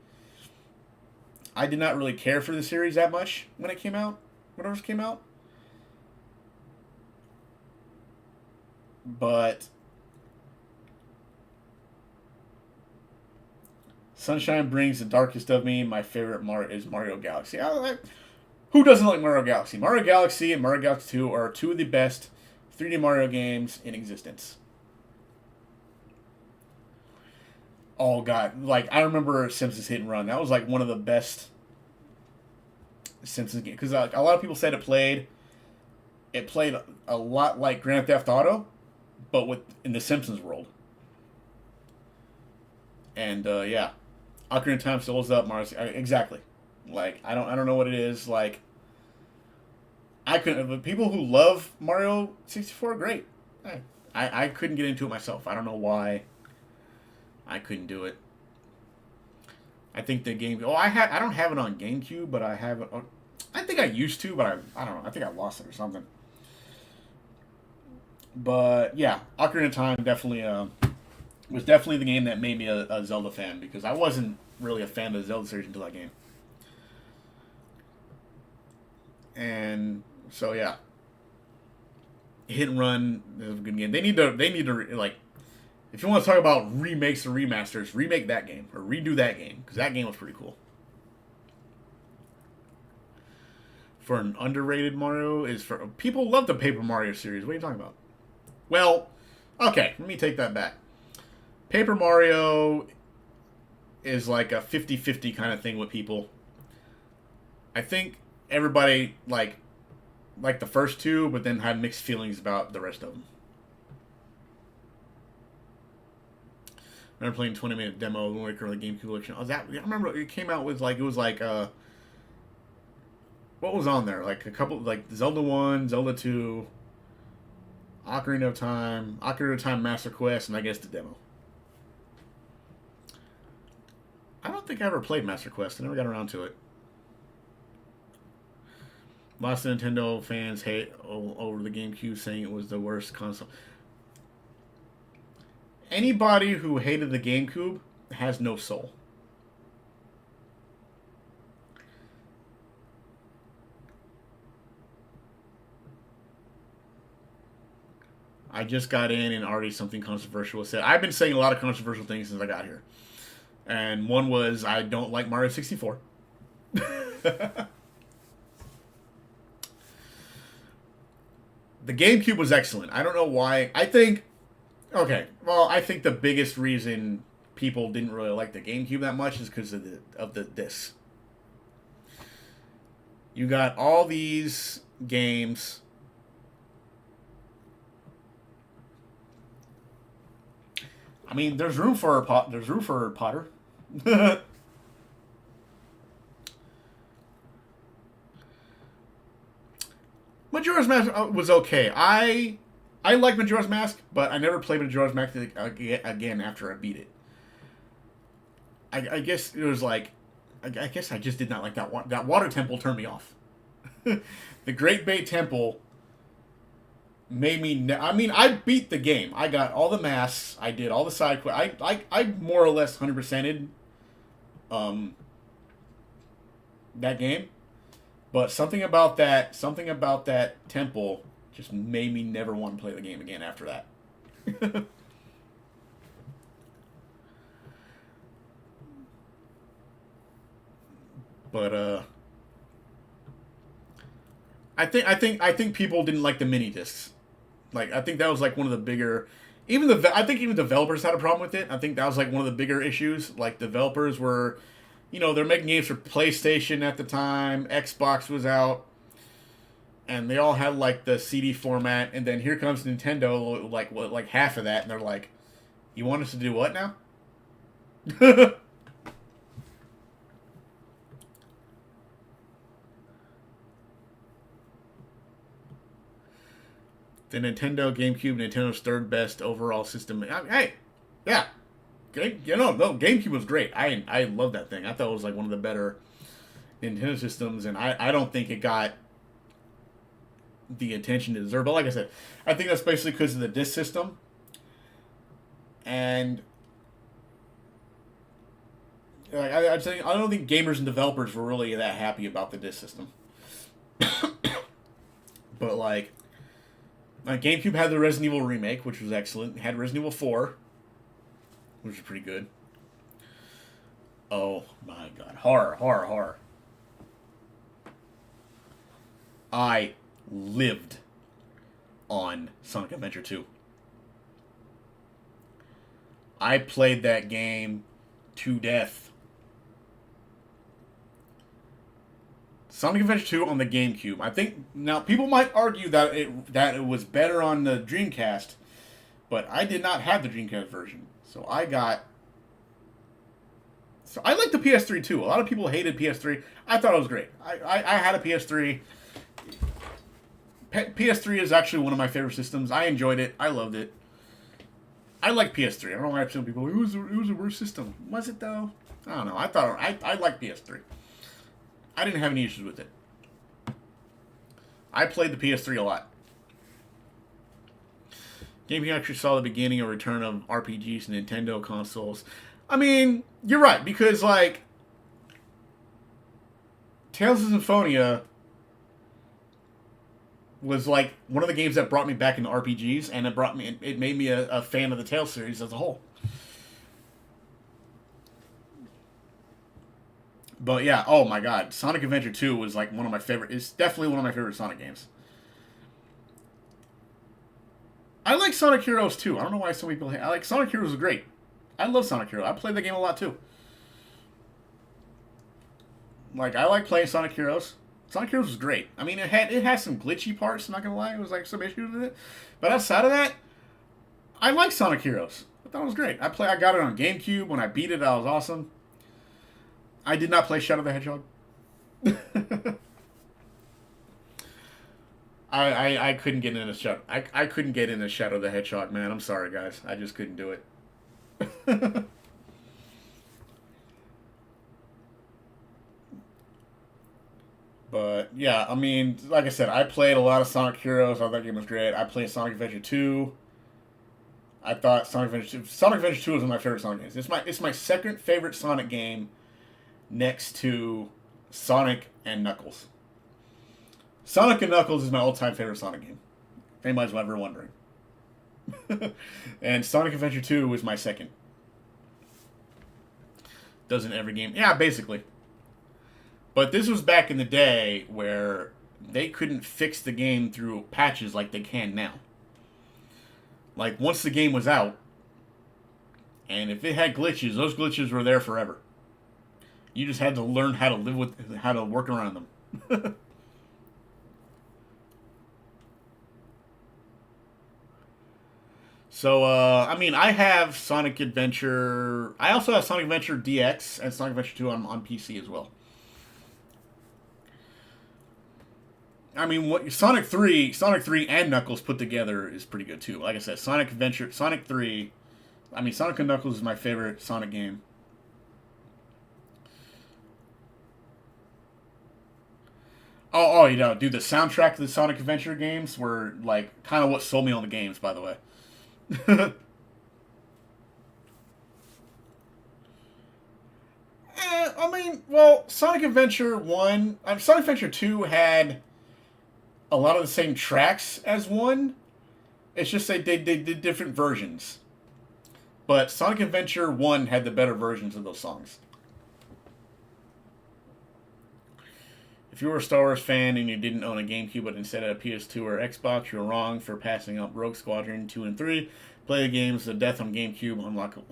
care for the series that much when it came out. When it first came out. But Sunshine brings the darkest of me. My favorite is Mario Galaxy. Who doesn't like Mario Galaxy? Mario Galaxy and Mario Galaxy 2 are two of the best 3D Mario games in existence. Oh god, like I remember Simpsons Hit and Run. That was like one of the best Simpsons games because a lot of people said it played a lot like Grand Theft Auto, but in the Simpsons world. And yeah, Ocarina of Time still holds up. Mario, exactly. Like I don't know what it is. Like I couldn't. But people who love Mario 64, great. I couldn't get into it myself. I don't know why. I couldn't do it. I think the game. Oh, I don't have it on GameCube, but I have it. I think I used to, but I don't know. I think I lost it or something. But yeah, Ocarina of Time definitely was definitely the game that made me a Zelda fan because I wasn't really a fan of the Zelda series until that game. And so yeah, Hit and Run is a good game. They need to like, if you want to talk about remakes or remasters, remake that game or redo that game because that game was pretty cool. For an underrated Mario is for people love the Paper Mario series. What are you talking about? Well, okay, let me take that back. Paper Mario is like a 50-50 kind of thing with people. I think everybody like the first two, but then had mixed feelings about the rest of them. I remember playing 20-minute demo of Wind Waker, the GameCube collection. I remember it came out with like what was on there? Like a couple like Zelda 1, Zelda 2, Ocarina of Time Master Quest, and I guess the demo. I don't think I ever played Master Quest. I never got around to it. Lots of Nintendo fans hate over the GameCube, saying it was the worst console. Anybody who hated the GameCube has no soul. I just got in and already something controversial was said. I've been saying a lot of controversial things since I got here. And one was I don't like Mario 64. The GameCube was excellent. I don't know why. I think the biggest reason people didn't really like the GameCube that much is because of the discs. You got all these games. I mean, there's room for Potter. Majora's Mask was okay. I like Majora's Mask, but I never played Majora's Mask again after I beat it. I guess it was like, I guess I just did not like that water temple turned me off. The Great Bay Temple made me. I mean, I beat the game. I got all the masks. I did all the side quests. I more or less 100%ed that game. But something about that temple just made me never want to play the game again after that. But I think people didn't like the mini discs. Like I think that was like one of the bigger I think even developers had a problem with it. I think that was like one of the bigger issues. Like developers were, they're making games for PlayStation at the time. Xbox was out, and they all had like the CD format. And then here comes Nintendo, like half of that, and they're like, "You want us to do what now?" The Nintendo GameCube, Nintendo's third best overall system. Hey, yeah, no, GameCube was great. I love that thing. I thought it was like one of the better Nintendo systems, and I don't think it got the attention it deserved. But like I said, I think that's basically because of the disc system, and like I don't think gamers and developers were really that happy about the disc system. But like. GameCube had the Resident Evil remake, which was excellent. It had Resident Evil 4, which was pretty good. Oh my god. Horror. I lived on Sonic Adventure 2. I played that game to death. Sonic Adventure 2 on the GameCube. I think now people might argue that it was better on the Dreamcast, but I did not have the Dreamcast version, so I like the PS3 too. A lot of people hated PS3. I thought it was great. I had a PS3. PS3 is actually one of my favorite systems. I enjoyed it. I loved it. I like PS3. I don't know why some people it was a worse system. Was it though? I don't know. I like PS3. I didn't have any issues with it. I played the PS3 a lot. GameCube actually saw the beginning of return of RPGs and Nintendo consoles. I mean, you're right, because, like, Tales of Symphonia was, like, one of the games that brought me back into RPGs, and it made me a fan of the Tales series as a whole. But yeah, oh my god, Sonic Adventure 2 was like one of my favorite. It's definitely one of my favorite Sonic games. I like Sonic Heroes too. I don't know why so many people hate. I like Sonic Heroes is great. I love Sonic Heroes. I played the game a lot too. Like I like playing Sonic Heroes. Sonic Heroes was great. I mean, it has some glitchy parts. I'm not gonna lie, it was like some issues with it. But outside of that, I like Sonic Heroes. I thought it was great. I got it on GameCube. When I beat it, I was awesome. I did not play Shadow the Hedgehog. I couldn't get into Shadow. I couldn't get into Shadow the Hedgehog, man. I'm sorry, guys. I just couldn't do it. But yeah, I mean, like I said, I played a lot of Sonic Heroes. I thought that game was great. I played Sonic Adventure 2. I thought Sonic Adventure 2 was one of my favorite Sonic games. It's my second favorite Sonic game, next to Sonic and Knuckles. Sonic and Knuckles is my all-time favorite Sonic game. If anybody's ever wondering. And Sonic Adventure 2 was my second. Doesn't every game... Yeah, basically. But this was back in the day where they couldn't fix the game through patches like they can now. Like, once the game was out, and if it had glitches, those glitches were there forever. You just had to learn how to work around them. So, I mean, I have Sonic Adventure... I also have Sonic Adventure DX and Sonic Adventure 2 on PC as well. I mean, Sonic 3 and Knuckles put together is pretty good, too. Like I said, Sonic 3... I mean, Sonic and Knuckles is my favorite Sonic game. Oh, dude, the soundtrack to the Sonic Adventure games were, like, kind of what sold me on the games, by the way. I mean, well, Sonic Adventure 1... Sonic Adventure 2 had a lot of the same tracks as 1. It's just they did different versions. But Sonic Adventure 1 had the better versions of those songs. If you were a Star Wars fan and you didn't own a GameCube but instead had a PS2 or Xbox, you're wrong for passing up Rogue Squadron 2 and 3. Play the games to death on GameCube,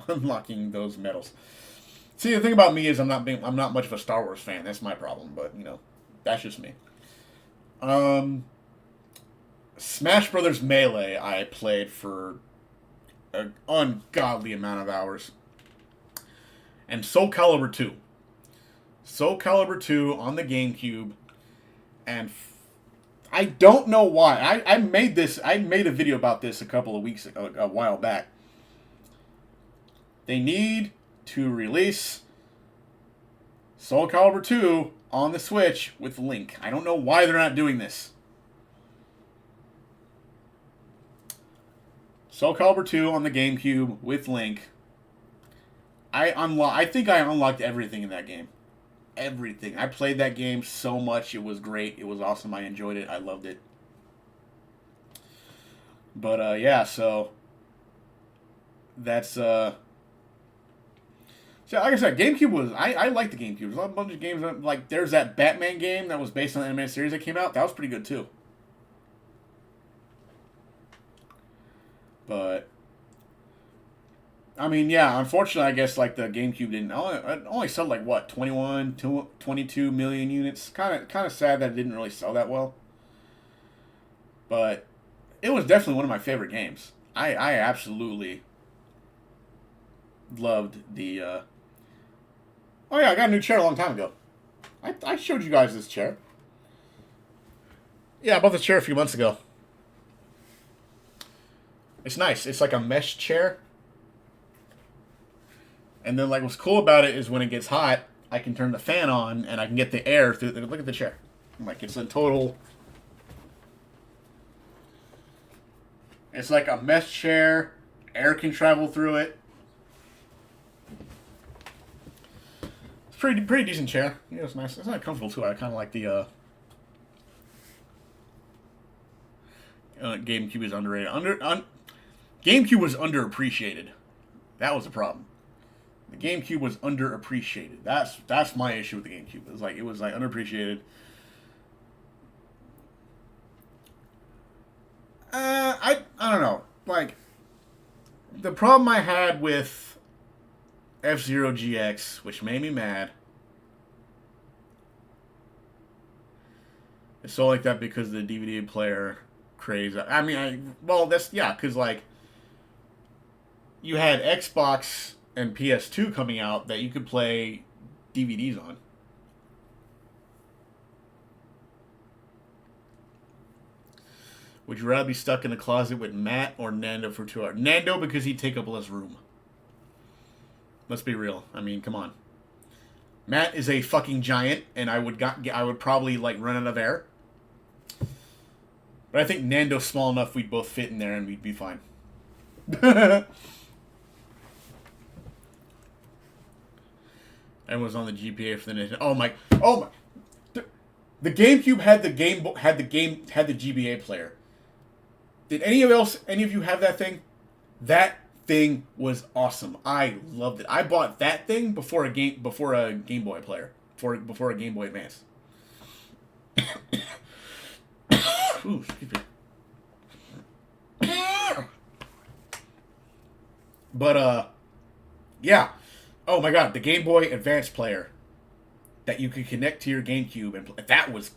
unlocking those medals. See, the thing about me is I'm not much of a Star Wars fan. That's my problem, but you know, that's just me. Smash Brothers Melee I played for an ungodly amount of hours. And Soul Calibur 2. Soul Calibur 2 on the GameCube. And I don't know why. I made a video about this a while back. They need to release Soul Calibur 2 on the Switch with Link. I don't know why they're not doing this. Soul Calibur 2 on the GameCube with Link. I think I unlocked everything in that game. Everything. I played that game so much. It was great. It was awesome. I enjoyed it. I loved it. But yeah, so that's so like I said, GameCube was I like the GameCube. There's a bunch of games like there's that Batman game that was based on the animated series that came out. That was pretty good too. But I mean, yeah, unfortunately, I guess like the GameCube didn't only sold like what 22 million units. Kind of sad that it didn't really sell that well. But it was definitely one of my favorite games. I absolutely loved the. Oh yeah, I got a new chair a long time ago. I showed you guys this chair. Yeah, I bought this chair a few months ago. It's nice. It's like a mesh chair. And then, like, what's cool about it is when it gets hot, I can turn the fan on and I can get the air through. Look at the chair. Like, it's a total. It's like a mesh chair. Air can travel through it. It's pretty decent chair. Yeah, it's nice. It's not comfortable too. I kind of like the. GameCube is underrated. GameCube was underappreciated. That was the problem. The GameCube was underappreciated. That's my issue with the GameCube. It was underappreciated. I don't know. Like the problem I had with F-Zero GX, which made me mad, it's so like that because of the DVD player craze. I mean, because like you had Xbox and PS2 coming out that you could play DVDs on. Would you rather be stuck in a closet with Matt or Nando for 2 hours? Nando, because he'd take up less room. Let's be real. I mean, come on. Matt is a fucking giant, and I would probably like run out of air. But I think Nando's small enough we'd both fit in there and we'd be fine. Everyone's on the GPA for the Nintendo. Oh my! The GameCube had the GBA player. Did any of you have that thing? That thing was awesome. I loved it. I bought that thing before a Game Boy player, before a Game Boy Advance. Ooh, excuse me. But yeah. Oh my god, the Game Boy Advance player that you could connect to your GameCube and that was.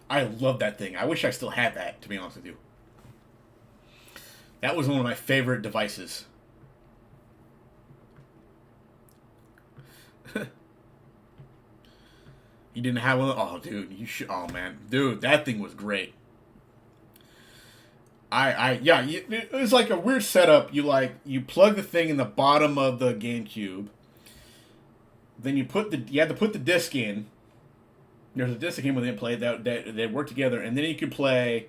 I love that thing. I wish I still had that, to be honest with you. That was one of my favorite devices. You didn't have one? Oh, dude, you should. Oh man, dude, that thing was great. It was like a weird setup. You plug the thing in the bottom of the GameCube. Then you had to put the disc in. There's a disc that came with it played that they work together, and then you could play.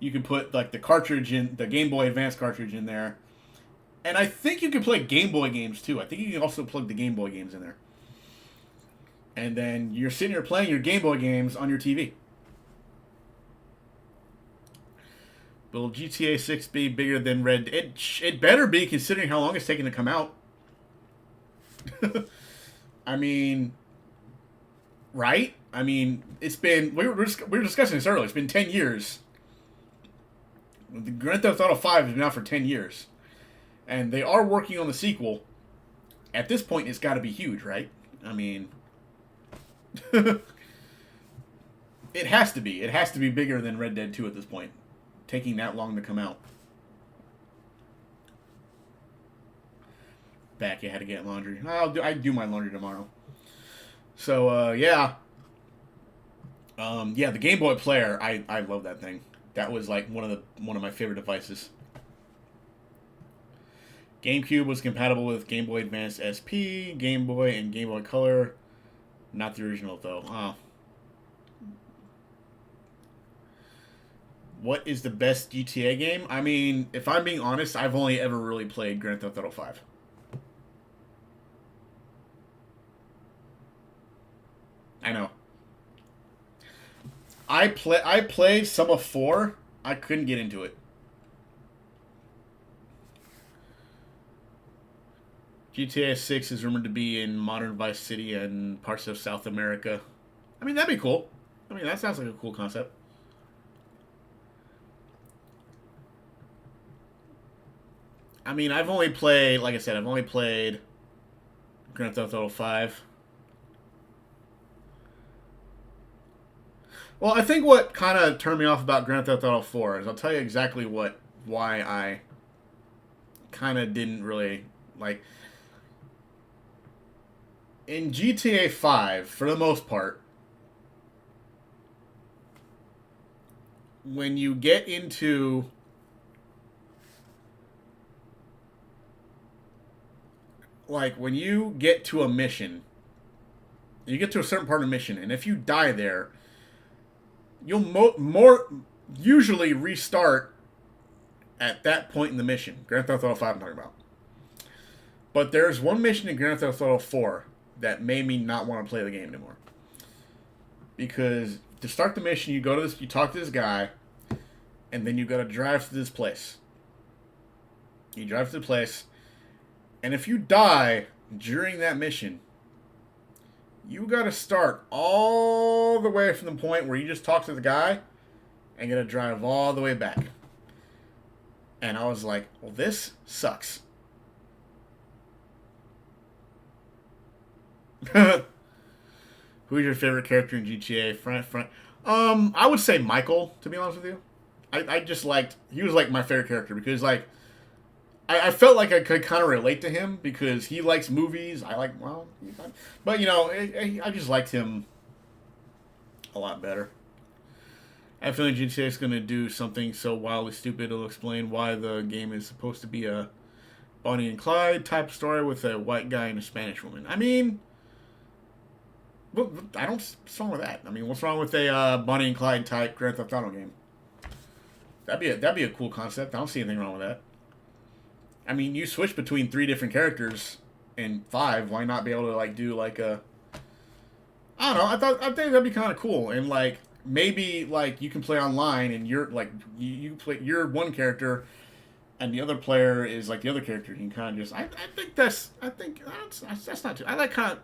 You could put like the cartridge in the Game Boy Advance cartridge in there, and I think you could play Game Boy games too. I think you can also plug the Game Boy games in there. And then you're sitting here playing your Game Boy games on your TV. Will GTA 6 be bigger than Red? It better be, considering how long it's taken to come out. I mean, right? I mean, it's been we were discussing this earlier. It's been 10 years. The Grand Theft Auto 5 has been out for 10 years, and they are working on the sequel. At this point, it's got to be huge, right? I mean, it has to be. It has to be bigger than Red Dead 2 at this point, taking that long to come out. Back, you had to get laundry. I do my laundry tomorrow. So yeah, yeah, the Game Boy Player. I love that thing. That was like one of my favorite devices. GameCube was compatible with Game Boy Advance SP, Game Boy, and Game Boy Color. Not the original though. Oh. What is the best GTA game? I mean, if I'm being honest, I've only ever really played Grand Theft Auto 5. I know. I played some of 4. I couldn't get into it. GTA 6 is rumored to be in modern Vice City and parts of South America. I mean, that'd be cool. I mean, that sounds like a cool concept. I mean, I've only played, like I said, I've only played Grand Theft Auto 5. Well, I think what kind of turned me off about Grand Theft Auto 4 is I'll tell you exactly why I kind of didn't really like. In GTA 5, for the most part, when you get into when you get to a mission, you get to a certain part of the mission, and if you die there, you'll more usually restart at that point in the mission. Grand Theft Auto 5 I'm talking about. But there's one mission in Grand Theft Auto 4 that made me not want to play the game anymore. Because to start the mission, you go to this, you talk to this guy, and then you got to drive to this place. You drive to the place, and if you die during that mission, you got to start all the way from the point where you just talk to the guy and got to drive all the way back. And I was like, well, this sucks. Who's your favorite character in GTA? I would say Michael, to be honest with you. I just liked, he was like my favorite character because like, I felt like I could kind of relate to him because he likes movies. I like, well, but you know, I just liked him a lot better. I have a feeling GTA is going to do something so wildly stupid it'll explain why the game is supposed to be a Bonnie and Clyde type story with a white guy and a Spanish woman. I mean, well, I don't. What's wrong with that? I mean, what's wrong with a Bonnie and Clyde type Grand Theft Auto game? That'd be a cool concept. I don't see anything wrong with that. I mean, you switch between 3 different characters in 5. Why not be able to like do like a? I don't know. I think that'd be kind of cool, and like maybe like you can play online, and you're like you play you're one character, and the other player is like the other character. You can kind of just. I think that's not too. I like kind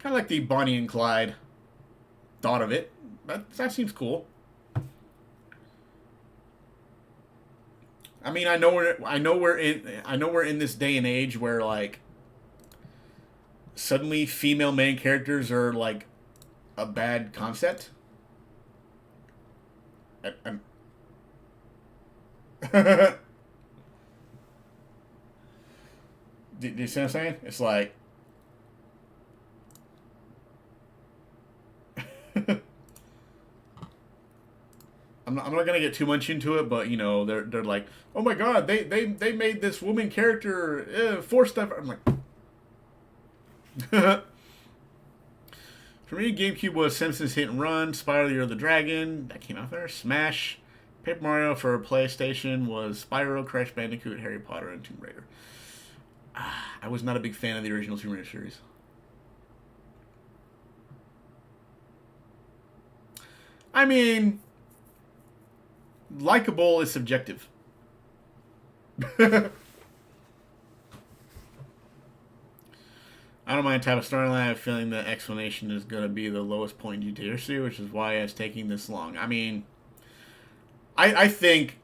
of like the Bonnie and Clyde thought of it. That seems cool. I mean, I know we're in this day and age where like suddenly female main characters are like a bad concept. Do you see what I'm saying? It's like I'm not gonna get too much into it, but you know they're like, oh my god, they made this woman character force stuff. I'm like, for me, GameCube was Simpsons Hit and Run, Spyro the Year of the Dragon that came out there, Smash, Paper Mario for PlayStation was Spyro, Crash Bandicoot, Harry Potter, and Tomb Raider. I was not a big fan of the original Tomb Raider series. I mean, likable is subjective. I don't mind type of storyline. I have a feeling the explanation is going to be the lowest point in GTA history, which is why it's taking this long. I mean, I think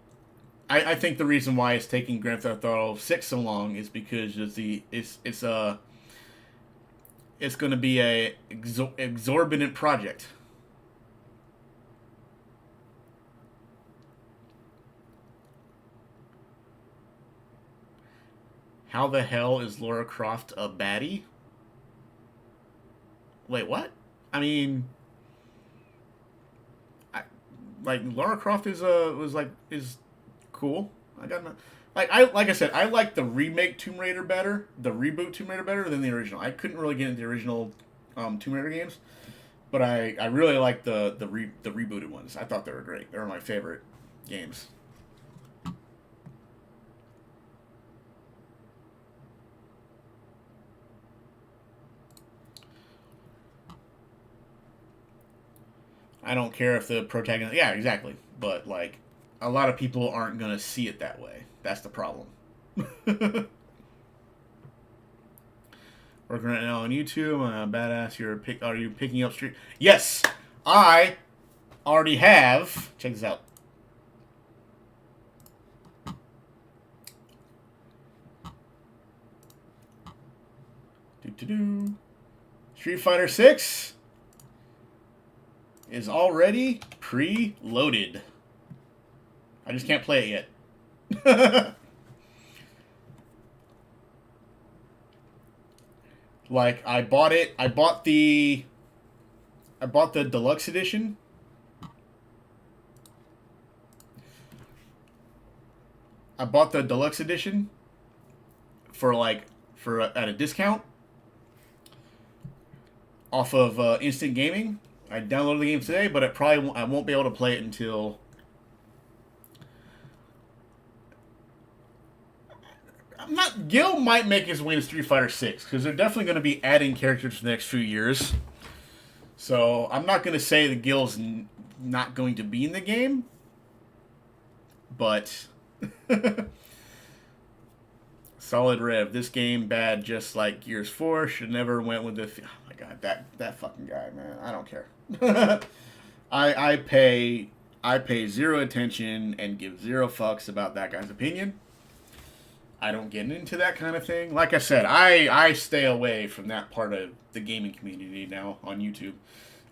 I think the reason why it's taking Grand Theft Auto 6 so long is because it's going to be a exorbitant project. How the hell is Lara Croft a baddie? Wait, what? I mean, like Lara Croft is cool. I got no, like I said, I like the remake Tomb Raider better, the reboot Tomb Raider better than the original. I couldn't really get into the original Tomb Raider games, but I really like the rebooted ones. I thought they were great. They were my favorite games. I don't care if the protagonist. Yeah, exactly. But like, a lot of people aren't gonna see it that way. That's the problem. Working right now on YouTube. Badass. Are you picking up street? Yes, I already have. Check this out. Street Fighter 6 is already pre-loaded. I just can't play it yet. Like, I bought it. I bought the deluxe edition. I bought the deluxe edition at a discount off of Instant Gaming. I downloaded the game today, but I won't be able to play it until Gil might make his way to Street Fighter 6 because they're definitely going to be adding characters for the next few years. So I'm not going to say that Gil's not going to be in the game, but solid rev. This game bad, just like Gears 4. Should never went with the. Oh my god, that fucking guy, man. I don't care. I pay zero attention and give zero fucks about that guy's opinion. I don't get into that kind of thing. Like I said, I stay away from that part of the gaming community now on YouTube.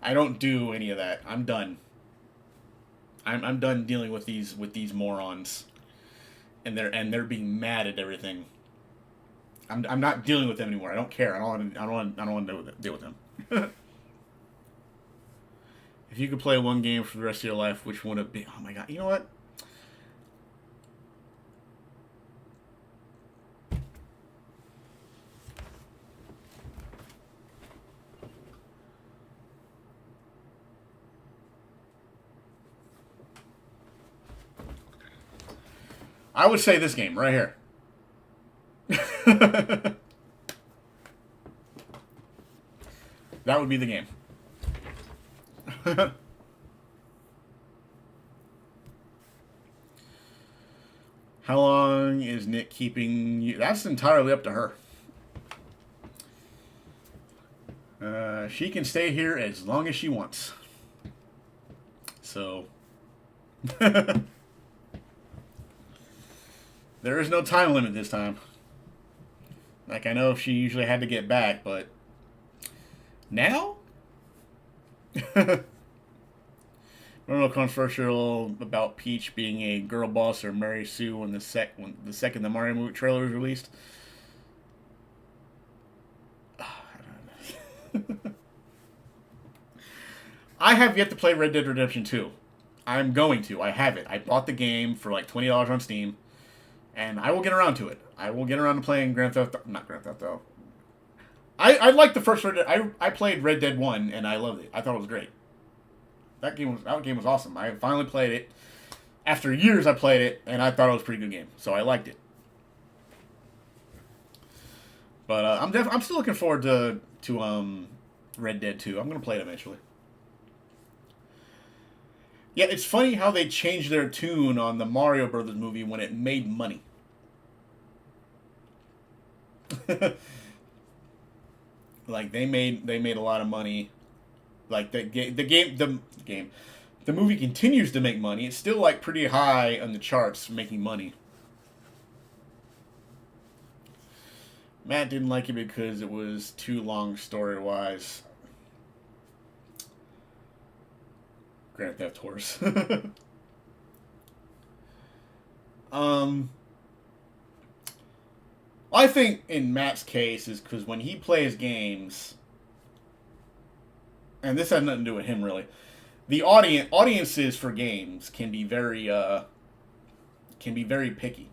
I don't do any of that. I'm done. I'm done dealing with these morons, and they're being mad at everything. I'm not dealing with them anymore. I don't care. I don't want to deal with them. If you could play one game for the rest of your life, which one would it be? Oh my god! You know what? I would say this game right here. That would be the game. How long is Nick keeping you? That's entirely up to her. She can stay here as long as she wants. So. There is no time limit this time. Like, I know she usually had to get back, but now? I don't know, controversial about Peach being a girl boss or Mary Sue when the second the Mario movie trailer was released. I have yet to play Red Dead Redemption 2. I'm going to. I have it. I bought the game for like $20 on Steam. And I will get around to it. I will get around to playing Grand Theft Auto. Not Grand Theft Auto. I like the first Red Dead. I played Red Dead 1 and I loved it. I thought it was great. That game was awesome. I finally played it. After years I played it and I thought it was a pretty good game. So I liked it. But I'm still looking forward to Red Dead 2. I'm going to play it eventually. Yeah, it's funny how they changed their tune on the Mario Brothers movie when it made money. Like they made a lot of money. Like the movie continues to make money. It's still like pretty high on the charts, making money. Matt didn't like it because it was too long story wise. Grand Theft Horse. I think in Matt's case is because when he plays games, and this has nothing to do with him really. The audiences for games can be very picky,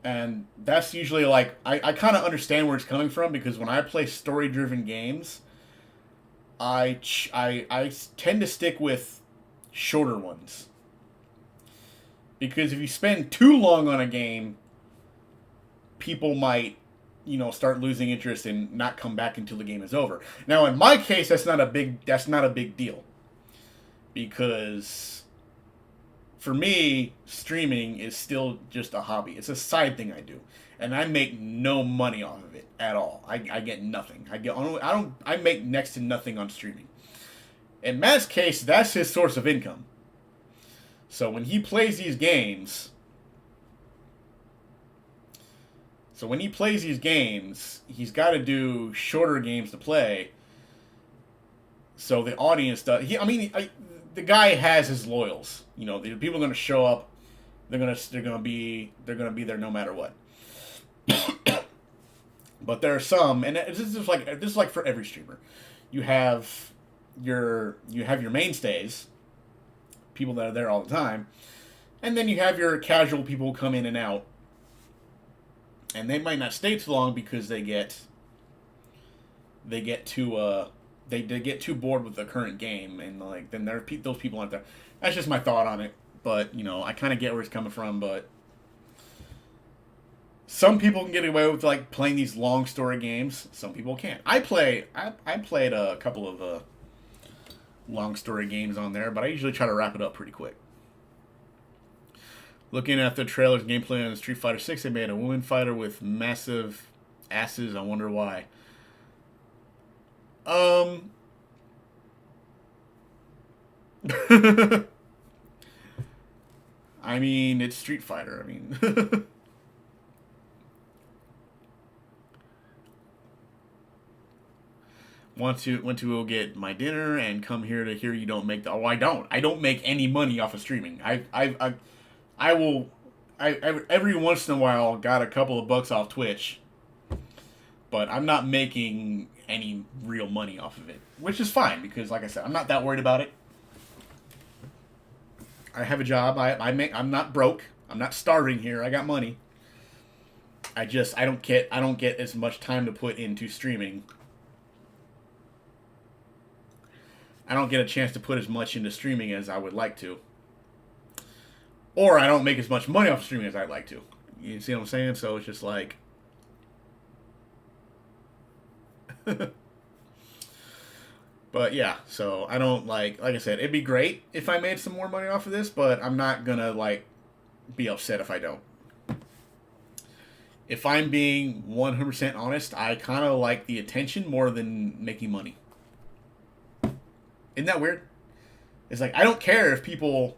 and that's usually like I kind of understand where it's coming from because when I play story driven games, I tend to stick with shorter ones because if you spend too long on a game, people might start losing interest and not come back until the game is over. Now in my case that's not a big deal because for me streaming is still just a hobby. It's a side thing I do and I make no money off of it at all. I get nothing. I make next to nothing on streaming. In Matt's case, that's his source of income. So when he plays these games, he's got to do shorter games to play. So the audience does. The guy has his loyals. The people are going to show up. They're gonna be there no matter what. But there are some, and this is like for every streamer. You have your mainstays, people that are there all the time, and then you have your casual people who come in and out, and they might not stay too long because they get too they get too bored with the current game, and like then those people aren't there. That's just my thought on it, but I kind of get where it's coming from, but. Some people can get away with like playing these long story games. Some people can't. I played a couple of long story games on there, but I usually try to wrap it up pretty quick. Looking at the trailer's gameplay on Street Fighter 6, they made a woman fighter with massive asses. I wonder why. I mean, it's Street Fighter. I mean. Want to go get my dinner and come here to hear you don't make the. Oh, I don't make any money off of streaming. I will every once in a while got a couple of bucks off Twitch, but I'm not making any real money off of it, which is fine because like I said, I'm not that worried about it. I have a job. I'm not broke. I'm not starving here. I got money. I don't get as much time to put into streaming. I don't get a chance to put as much into streaming as I would like to. Or I don't make as much money off streaming as I'd like to. You see what I'm saying? So it's just like... But yeah, so I don't like I said, it'd be great if I made some more money off of this, but I'm not gonna like be upset if I don't. If I'm being 100% honest, I kind of like the attention more than making money. Isn't that weird? It's like I don't care if people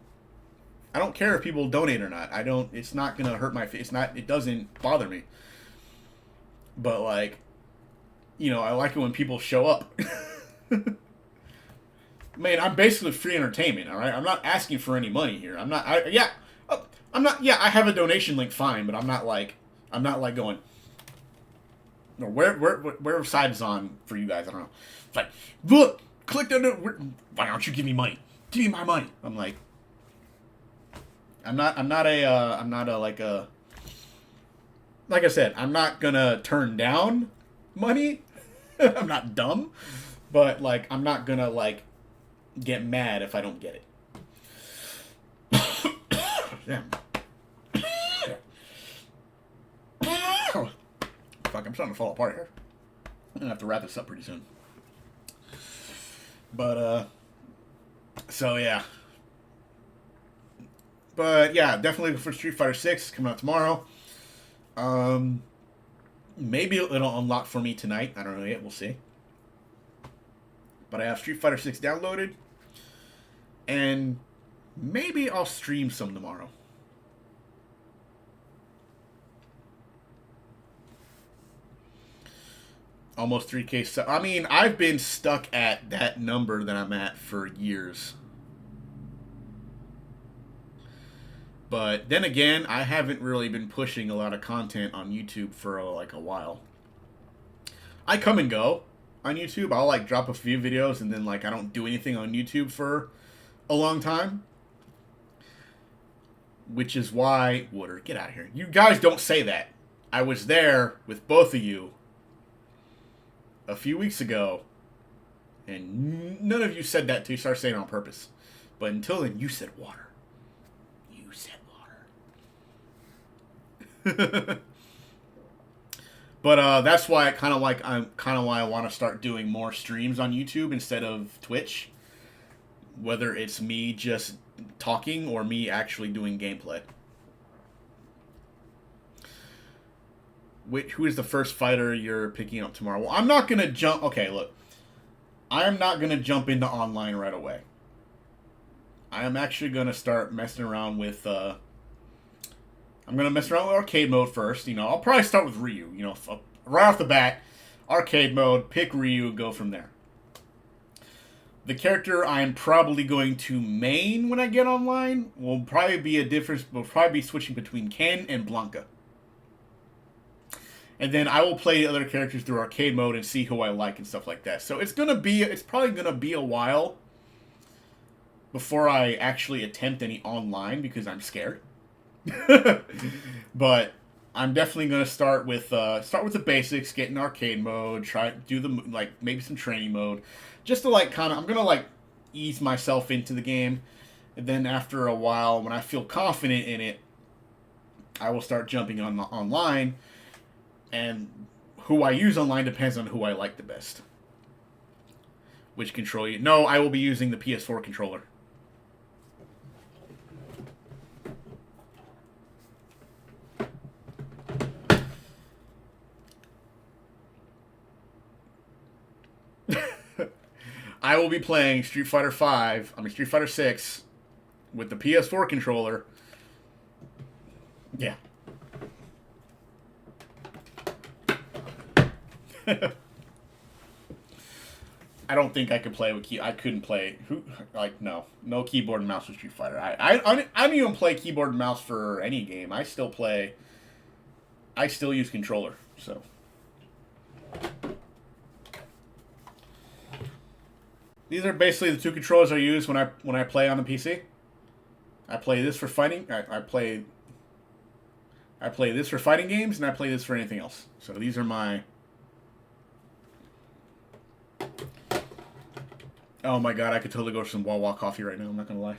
donate or not. It's not gonna hurt my face. It doesn't bother me. But like, I like it when people show up. Man, I'm basically free entertainment. All right, I'm not asking for any money here. I'm not. Yeah, I have a donation link, fine, but I'm not like going. No, where side is on for you guys? I don't know. It's like, look. Click the. Why don't you give me money? Give me my money. I'm like, I'm not like I said, I'm not gonna turn down money. I'm not dumb, but like I'm not gonna like get mad if I don't get it. Damn. Fuck, I'm starting to fall apart here. I'm gonna have to wrap this up pretty soon. But, so yeah. But yeah, definitely for Street Fighter 6 coming out tomorrow. Maybe it'll unlock for me tonight. I don't know yet. We'll see. But I have Street Fighter 6 downloaded. And maybe I'll stream some tomorrow. Almost 3K. So, I mean, I've been stuck at that number that I'm at for years. But then again, I haven't really been pushing a lot of content on YouTube for like a while. I come and go on YouTube. I'll like drop a few videos and then like I don't do anything on YouTube for a long time. Which is why, Water, get out of here. You guys don't say that. I was there with both of you a few weeks ago, and none of you said that till you start saying it on purpose. But until then, you said water. You said water. But that's why I want to start doing more streams on YouTube instead of Twitch. Whether it's me just talking or me actually doing gameplay. Who is the first fighter you're picking up tomorrow? Well, I'm not going to jump... Okay, look. I am not going to jump into online right away. I am actually going to start messing around with... I'm going to mess around with arcade mode first. You know, I'll probably start with Ryu. You know, right off the bat, arcade mode, pick Ryu, go from there. The character I'm probably going to main when I get online will probably be switching between Ken and Blanca. And then I will play other characters through arcade mode and see who I like and stuff like that. So it's probably gonna be a while before I actually attempt any online because I'm scared. But I'm definitely gonna start with the basics, get in arcade mode, maybe some training mode, just to I'm gonna ease myself into the game, and then after a while, when I feel confident in it, I will start jumping on online. And who I use online depends on who I like the best. Which controller you... No, I will be using the PS4 controller. I will be playing Street Fighter 6 with the PS4 controller. Yeah. I don't think I could play with I couldn't play. No keyboard and mouse with Street Fighter. I don't even play keyboard and mouse for any game. I still use controller. So. These are basically the two controllers I use when I play on the PC. I play this for fighting. I play this for fighting games, and I play this for anything else. So these are my... Oh my god, I could totally go for some Wawa coffee right now, I'm not gonna lie.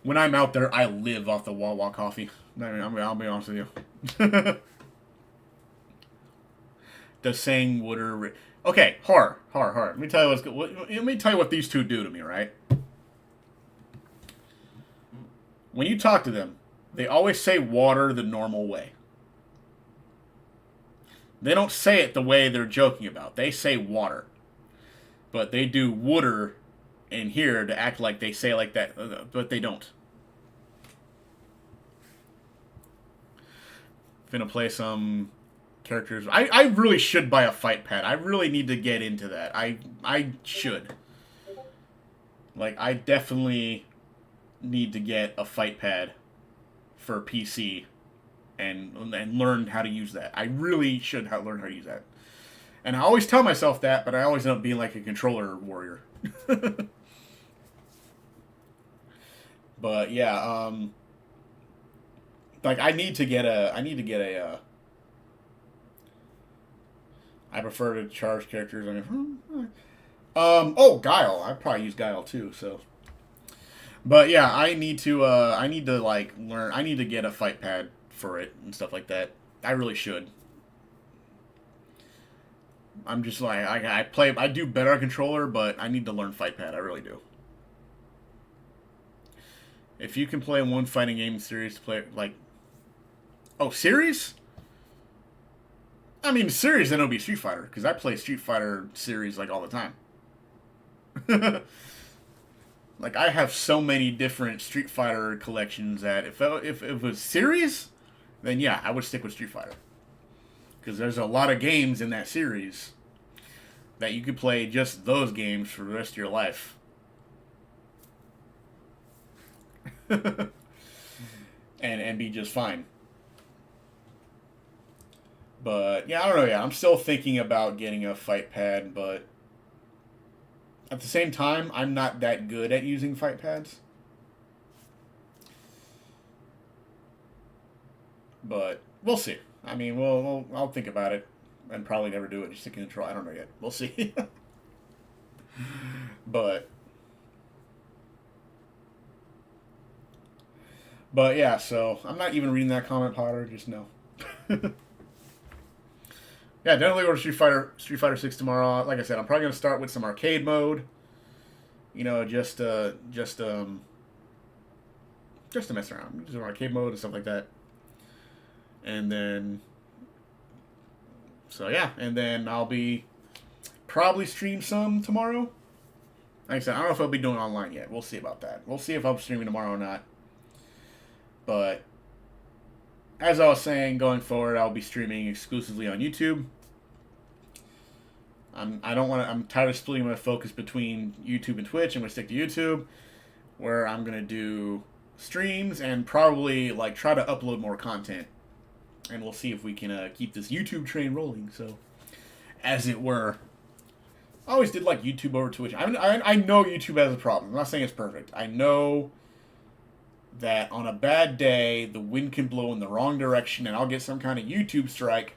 When I'm out there, I live off the Wawa coffee. I'll be honest with you. Does saying water... Okay, horror. Let me tell you what these two do to me, right? When you talk to them, they always say water the normal way. They don't say it the way they're joking about. They say water. But they do water in here to act like they say like that, but they don't. Finna play some characters. I really should buy a fight pad. I really need to get into that. I should. I definitely need to get a fight pad for PC and learn how to use that. I really should learn how to use that. And I always tell myself that, but I always end up being like a controller warrior. But yeah, I need to get a I prefer to charge characters. Oh, Guile. I probably use Guile too, so. But yeah, I need to learn. I need to get a fight pad for it and stuff like that. I really should. I'm just I do better on controller, but I need to learn fight pad. I really do. If you can play one fighting game series, play like, oh, series? I mean, series, then it'll be Street Fighter, because I play Street Fighter series like all the time. Like, I have so many different Street Fighter collections that if it was series, then yeah, I would stick with Street Fighter. Because there's a lot of games in that series that you could play just those games for the rest of your life. and be just fine. But yeah, I don't know. Yeah, I'm still thinking about getting a fight pad, but at the same time, I'm not that good at using fight pads. But we'll see. I mean, I'll think about it and probably never do it. Just take control. I don't know yet. We'll see. But yeah, so I'm not even reading that comment, Potter. Just know. Yeah, definitely order Street Fighter 6 tomorrow. Like I said, I'm probably gonna start with some arcade mode. You know, just to mess around, just arcade mode and stuff like that. And then, so yeah, and then I'll be probably stream some tomorrow. Like I said, I don't know if I'll be doing online yet. We'll see about that. We'll see if I'm streaming tomorrow or not. But as I was saying, going forward, I'll be streaming exclusively on YouTube. I'm tired of splitting my focus between YouTube and Twitch. I'm gonna stick to YouTube, where I'm gonna do streams and probably like try to upload more content. And we'll see if we can keep this YouTube train rolling. So, as it were. I always did like YouTube over Twitch. I know YouTube has a problem. I'm not saying it's perfect. I know that on a bad day, the wind can blow in the wrong direction, and I'll get some kind of YouTube strike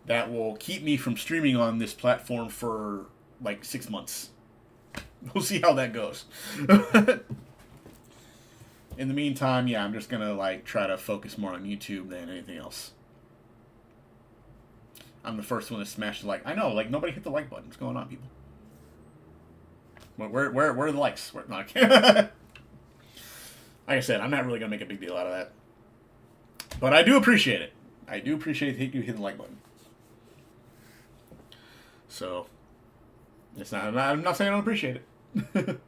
that will keep me from streaming on this platform for like 6 months. We'll see how that goes. In the meantime, yeah, I'm just gonna like try to focus more on YouTube than anything else. I'm the first one to smash the like. I know, like nobody hit the like button. What's going on, people? Where are the likes? No, I can't. Like I said, I'm not really gonna make a big deal out of that, but I do appreciate it. I do appreciate you hitting the like button. So it's not. I'm not saying I don't appreciate it.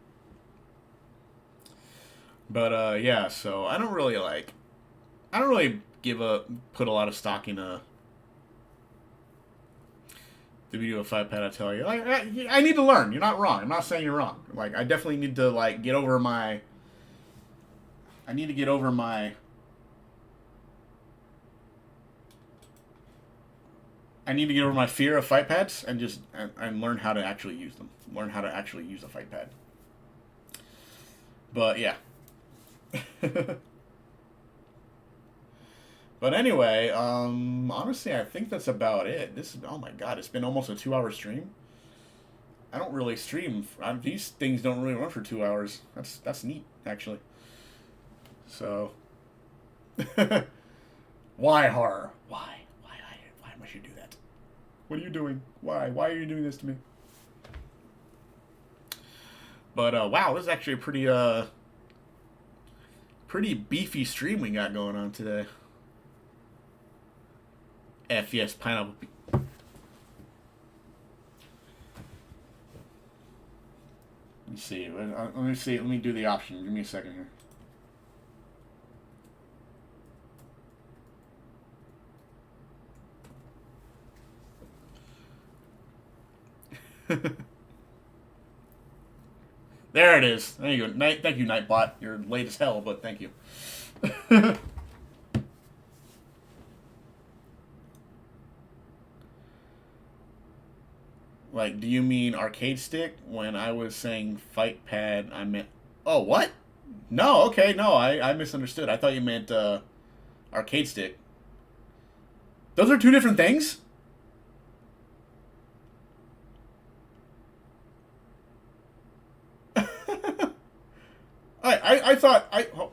But yeah. So I don't really put a lot of stock in the video of fight pad. I tell you, like, I need to learn. You're not wrong. I'm not saying you're wrong. Like, I definitely need to like get over my. I need to get over my. I need to get over my fear of fight pads and just and learn how to actually use them. Learn how to actually use a fight pad. But yeah. But anyway, honestly, I think that's about it. Oh my god, it's been almost a 2-hour stream. I don't really stream. These things don't really run for 2 hours. That's neat, actually. So, why horror? Why must you do that? What are you doing? Why are you doing this to me? But wow, this is actually a pretty beefy stream we got going on today. F yes, pineapple. Let's see. Let me see. Let me do the option. Give me a second here. There it is. There you go. Thank you, Nightbot. You're late as hell, but thank you. Like, do you mean arcade stick? When I was saying fight pad, I meant... Oh, what? No, okay, no, I misunderstood. I thought you meant arcade stick. Those are two different things? I thought...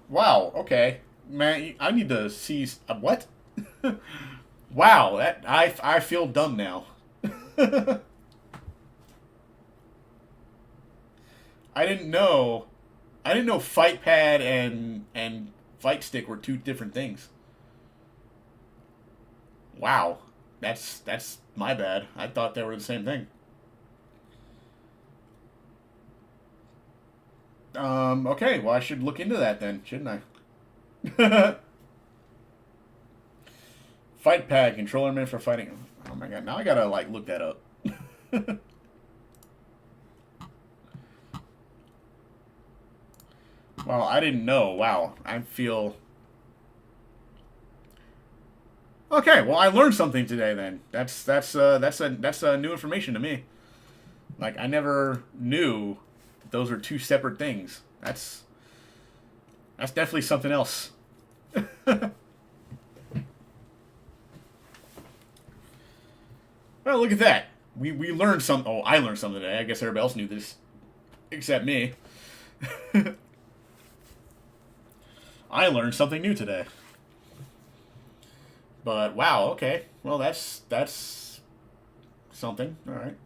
Wow, okay. Man, I need to see... What? Wow, I feel dumb now. I didn't know fight pad and and fight stick were two different things. Wow. That's my bad. I thought they were the same thing. Okay, well I should look into that then, shouldn't I? Fight pad, controller meant for fighting. Oh my god, now I gotta like look that up. Well, I didn't know. Wow, I feel... Okay, well I learned something today then. That's new information to me. Like I never knew those are two separate things. That's definitely something else. Well, look at that. We learned some. Oh, I learned something today. I guess everybody else knew this, except me. I learned something new today. But wow, okay. Well, that's something. All right.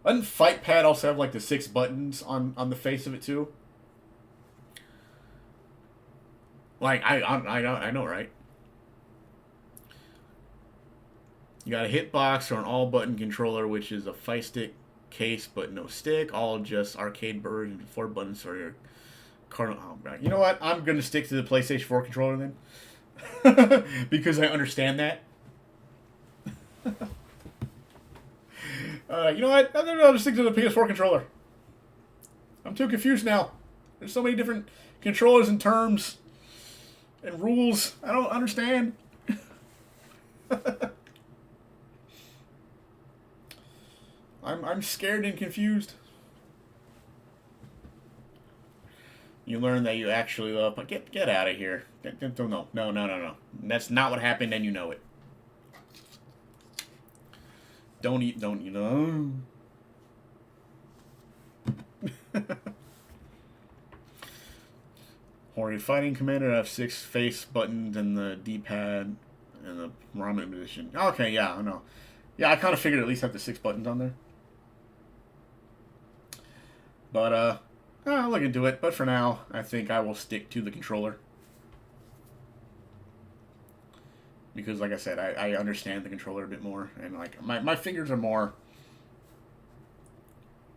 Doesn't Fight Pad also have like the 6 buttons on the face of it too? Like I know, right? You got a hitbox or an all-button controller, which is a fight stick case but no stick. All just arcade version, 4 buttons for your cardinal. Oh, you know what? I'm gonna stick to the PlayStation 4 controller then, because I understand that. You know what? I'll just stick to the PS4 controller. I'm too confused now. There's so many different controllers and terms and rules. I don't understand. I'm scared and confused. You learn that you actually love, but get out of here. No. That's not what happened, and you know it. Don't you know? Hori fighting commander have 6 face buttons and the D-pad and the ramen position. Okay, yeah, I know. Yeah, I kind of figured at least have the 6 buttons on there. But I'll look into it. But for now, I think I will stick to the controller. Because, like I said, I understand the controller a bit more. And, like, my fingers are more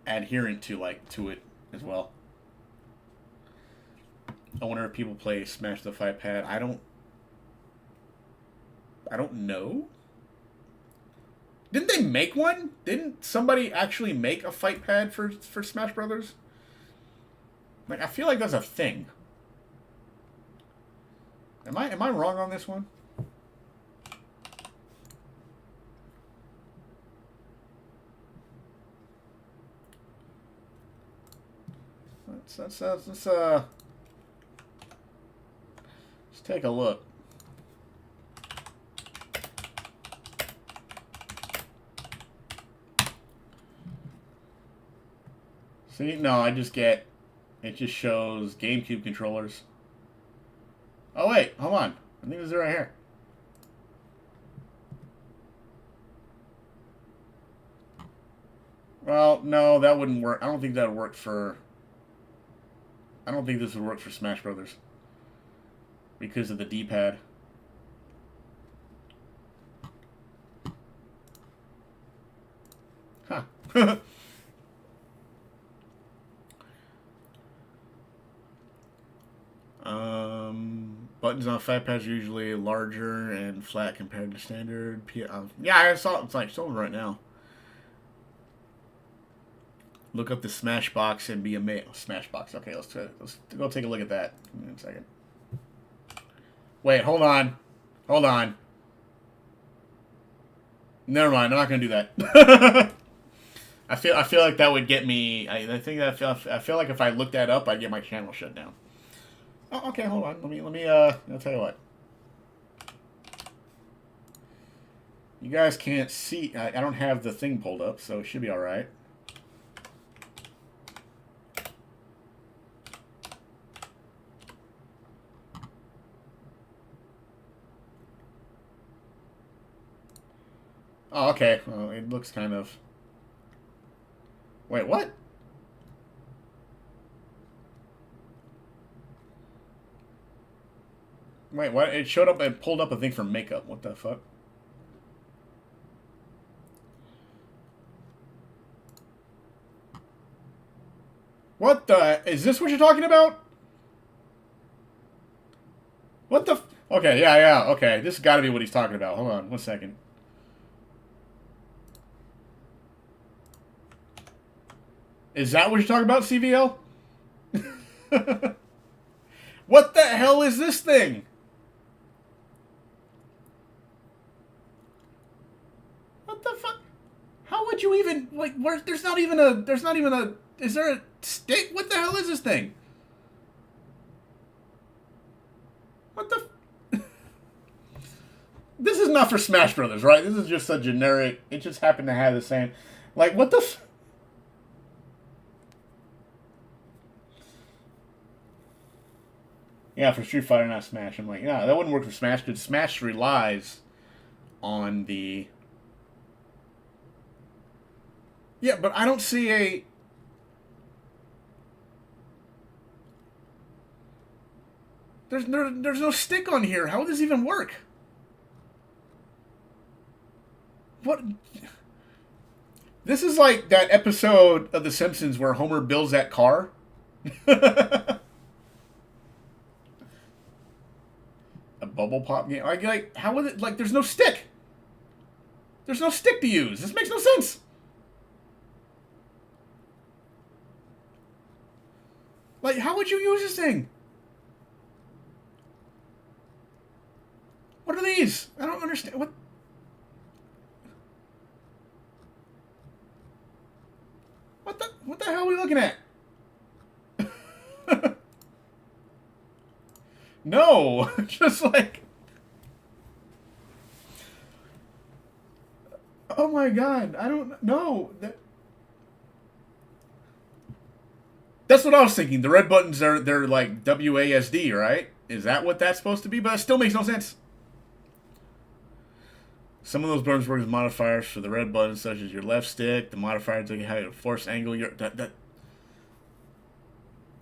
adherent to it as well. I wonder if people play Smash the Fight Pad. I don't know. Didn't they make one? Didn't somebody actually make a fight pad for Smash Brothers? Like, I feel like that's a thing. Am I wrong on this one? Let's take a look. See, no, it just shows GameCube controllers. Oh wait, hold on. I think this is right here. Well, no, that wouldn't work. I don't think that would work for... I don't think this would work for Smash Brothers. Because of the D-pad. Huh. Buttons on fight pads are usually larger and flat compared to standard. Yeah, I saw it's like sold right now. Look up the Smashbox and be amazed. Smashbox. Okay, let's go take a look at that. Give me a second. Wait, hold on. Hold on. Never mind. I'm not gonna do that. I feel like that would get me. I feel like if I looked that up, I'd get my channel shut down. Oh, okay, hold on. Let me. I'll tell you what. You guys can't see. I don't have the thing pulled up, so it should be all right. Oh, okay. Well, it looks kind of... Wait, what? Wait, what? It showed up and pulled up a thing for makeup. What the fuck? What the? Is this what you're talking about? What the? Okay, yeah, okay. This has got to be what he's talking about. Hold on, 1 second. Is that what you're talking about, CVL? What the hell is this thing? What the fuck? How would you even like? Where? There's not even a. There's not even a. Is there a stick? What the hell is this thing? What the? This is not for Smash Brothers, right? This is just a generic. It just happened to have the same. Like, what the? Yeah, for Street Fighter, not Smash. I'm like, yeah, that wouldn't work for Smash because Smash relies on the. Yeah, but I don't see a. There's no stick on here. How would this even work? What? This is like that episode of The Simpsons where Homer builds that car. A bubble pop game. Like, how would it? Like, there's no stick. There's no stick to use. This makes no sense. Like, how would you use this thing? What are these? I don't understand. What? What the hell are we looking at? No, just like. Oh my god, I don't know. That's what I was thinking. The red buttons they're like WASD, right? Is that what that's supposed to be? But it still makes no sense. Some of those buttons work as modifiers for the red buttons, such as your left stick. The modifier to how you force angle your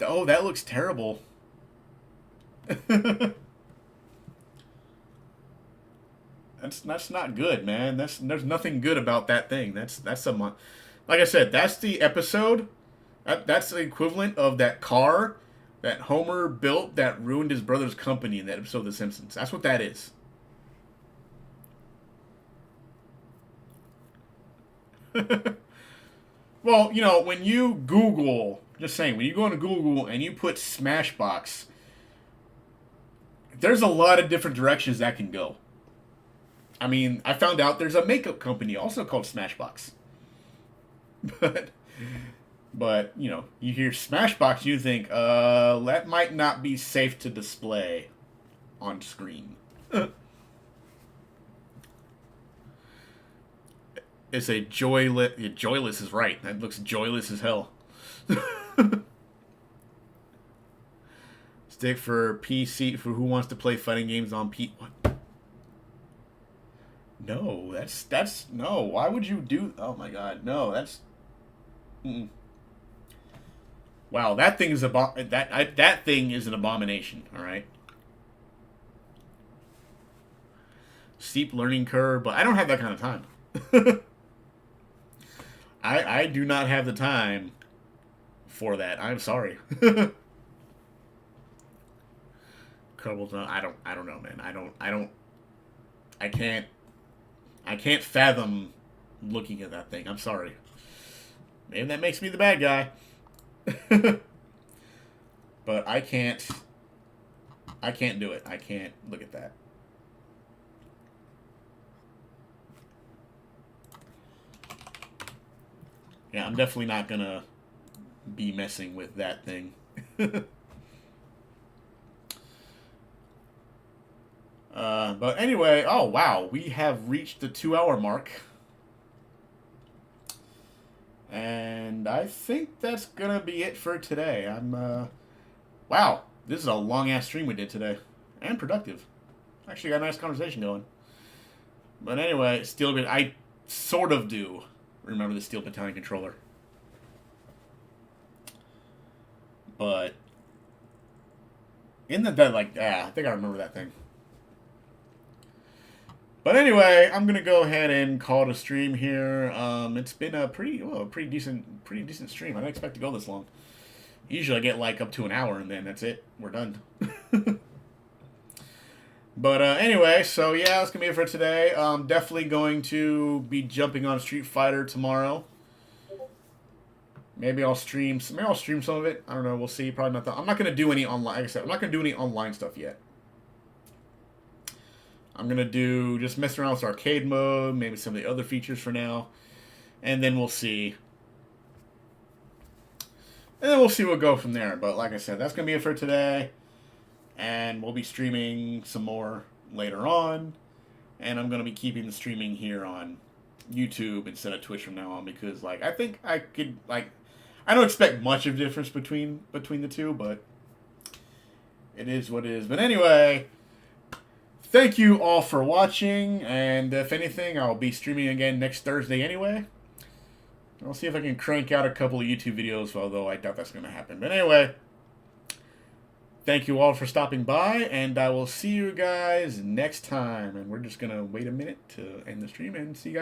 Oh, that looks terrible. That's not good, man. There's nothing good about that thing. That's a like I said, that's the episode. That's the equivalent of that car that Homer built that ruined his brother's company in that episode of The Simpsons. That's what that is. Well, you know, when you Google, just saying, when you go into Google and you put Smashbox, there's a lot of different directions that can go. I mean, I found out there's a makeup company also called Smashbox. But you know, you hear Smashbox, you think, that might not be safe to display on screen. It's a joyless. Yeah, joyless is right. That looks joyless as hell. Stick for PC for who wants to play fighting games on P. What? No, that's no. Why would you do? Oh my god, no. That's. Mm-mm. Wow, that thing is that thing is an abomination. All right. Steep learning curve, but I don't have that kind of time. I do not have the time for that. I'm sorry. Cobblestone. I don't know, man. I can't fathom looking at that thing. I'm sorry. Maybe that makes me the bad guy. But I can't do it. I can't look at that. Yeah, I'm definitely not gonna be messing with that thing. But anyway, oh wow, we have reached the 2-hour mark. And I think that's gonna be it for today. Wow, this is a long-ass stream we did today. And productive. Actually got a nice conversation going. But anyway, I sort of do remember the Steel Battalion controller. But I think I remember that thing. But anyway, I'm gonna go ahead and call it a stream here. It's been a pretty decent stream. I didn't expect to go this long. Usually I get like up to an hour and then that's it. We're done. But anyway, so yeah, that's gonna be it for today. Definitely going to be jumping on Street Fighter tomorrow. Maybe I'll stream some of it. I don't know. We'll see. Probably not. I'm not gonna do any online. Like I said, I'm not gonna do any online stuff yet. I'm gonna do just mess around with arcade mode, maybe some of the other features for now, and then we'll see. And then we'll see what go from there. But like I said, that's gonna be it for today. And we'll be streaming some more later on. And I'm going to be keeping the streaming here on YouTube instead of Twitch from now on because, like, I think I could, like, I don't expect much of a difference between the two, but it is what it is. But anyway, thank you all for watching. And if anything, I'll be streaming again next Thursday anyway. I'll see if I can crank out a couple of YouTube videos, although I doubt that's going to happen. But anyway, thank you all for stopping by, and I will see you guys next time. And we're just going to wait a minute to end the stream and see you guys.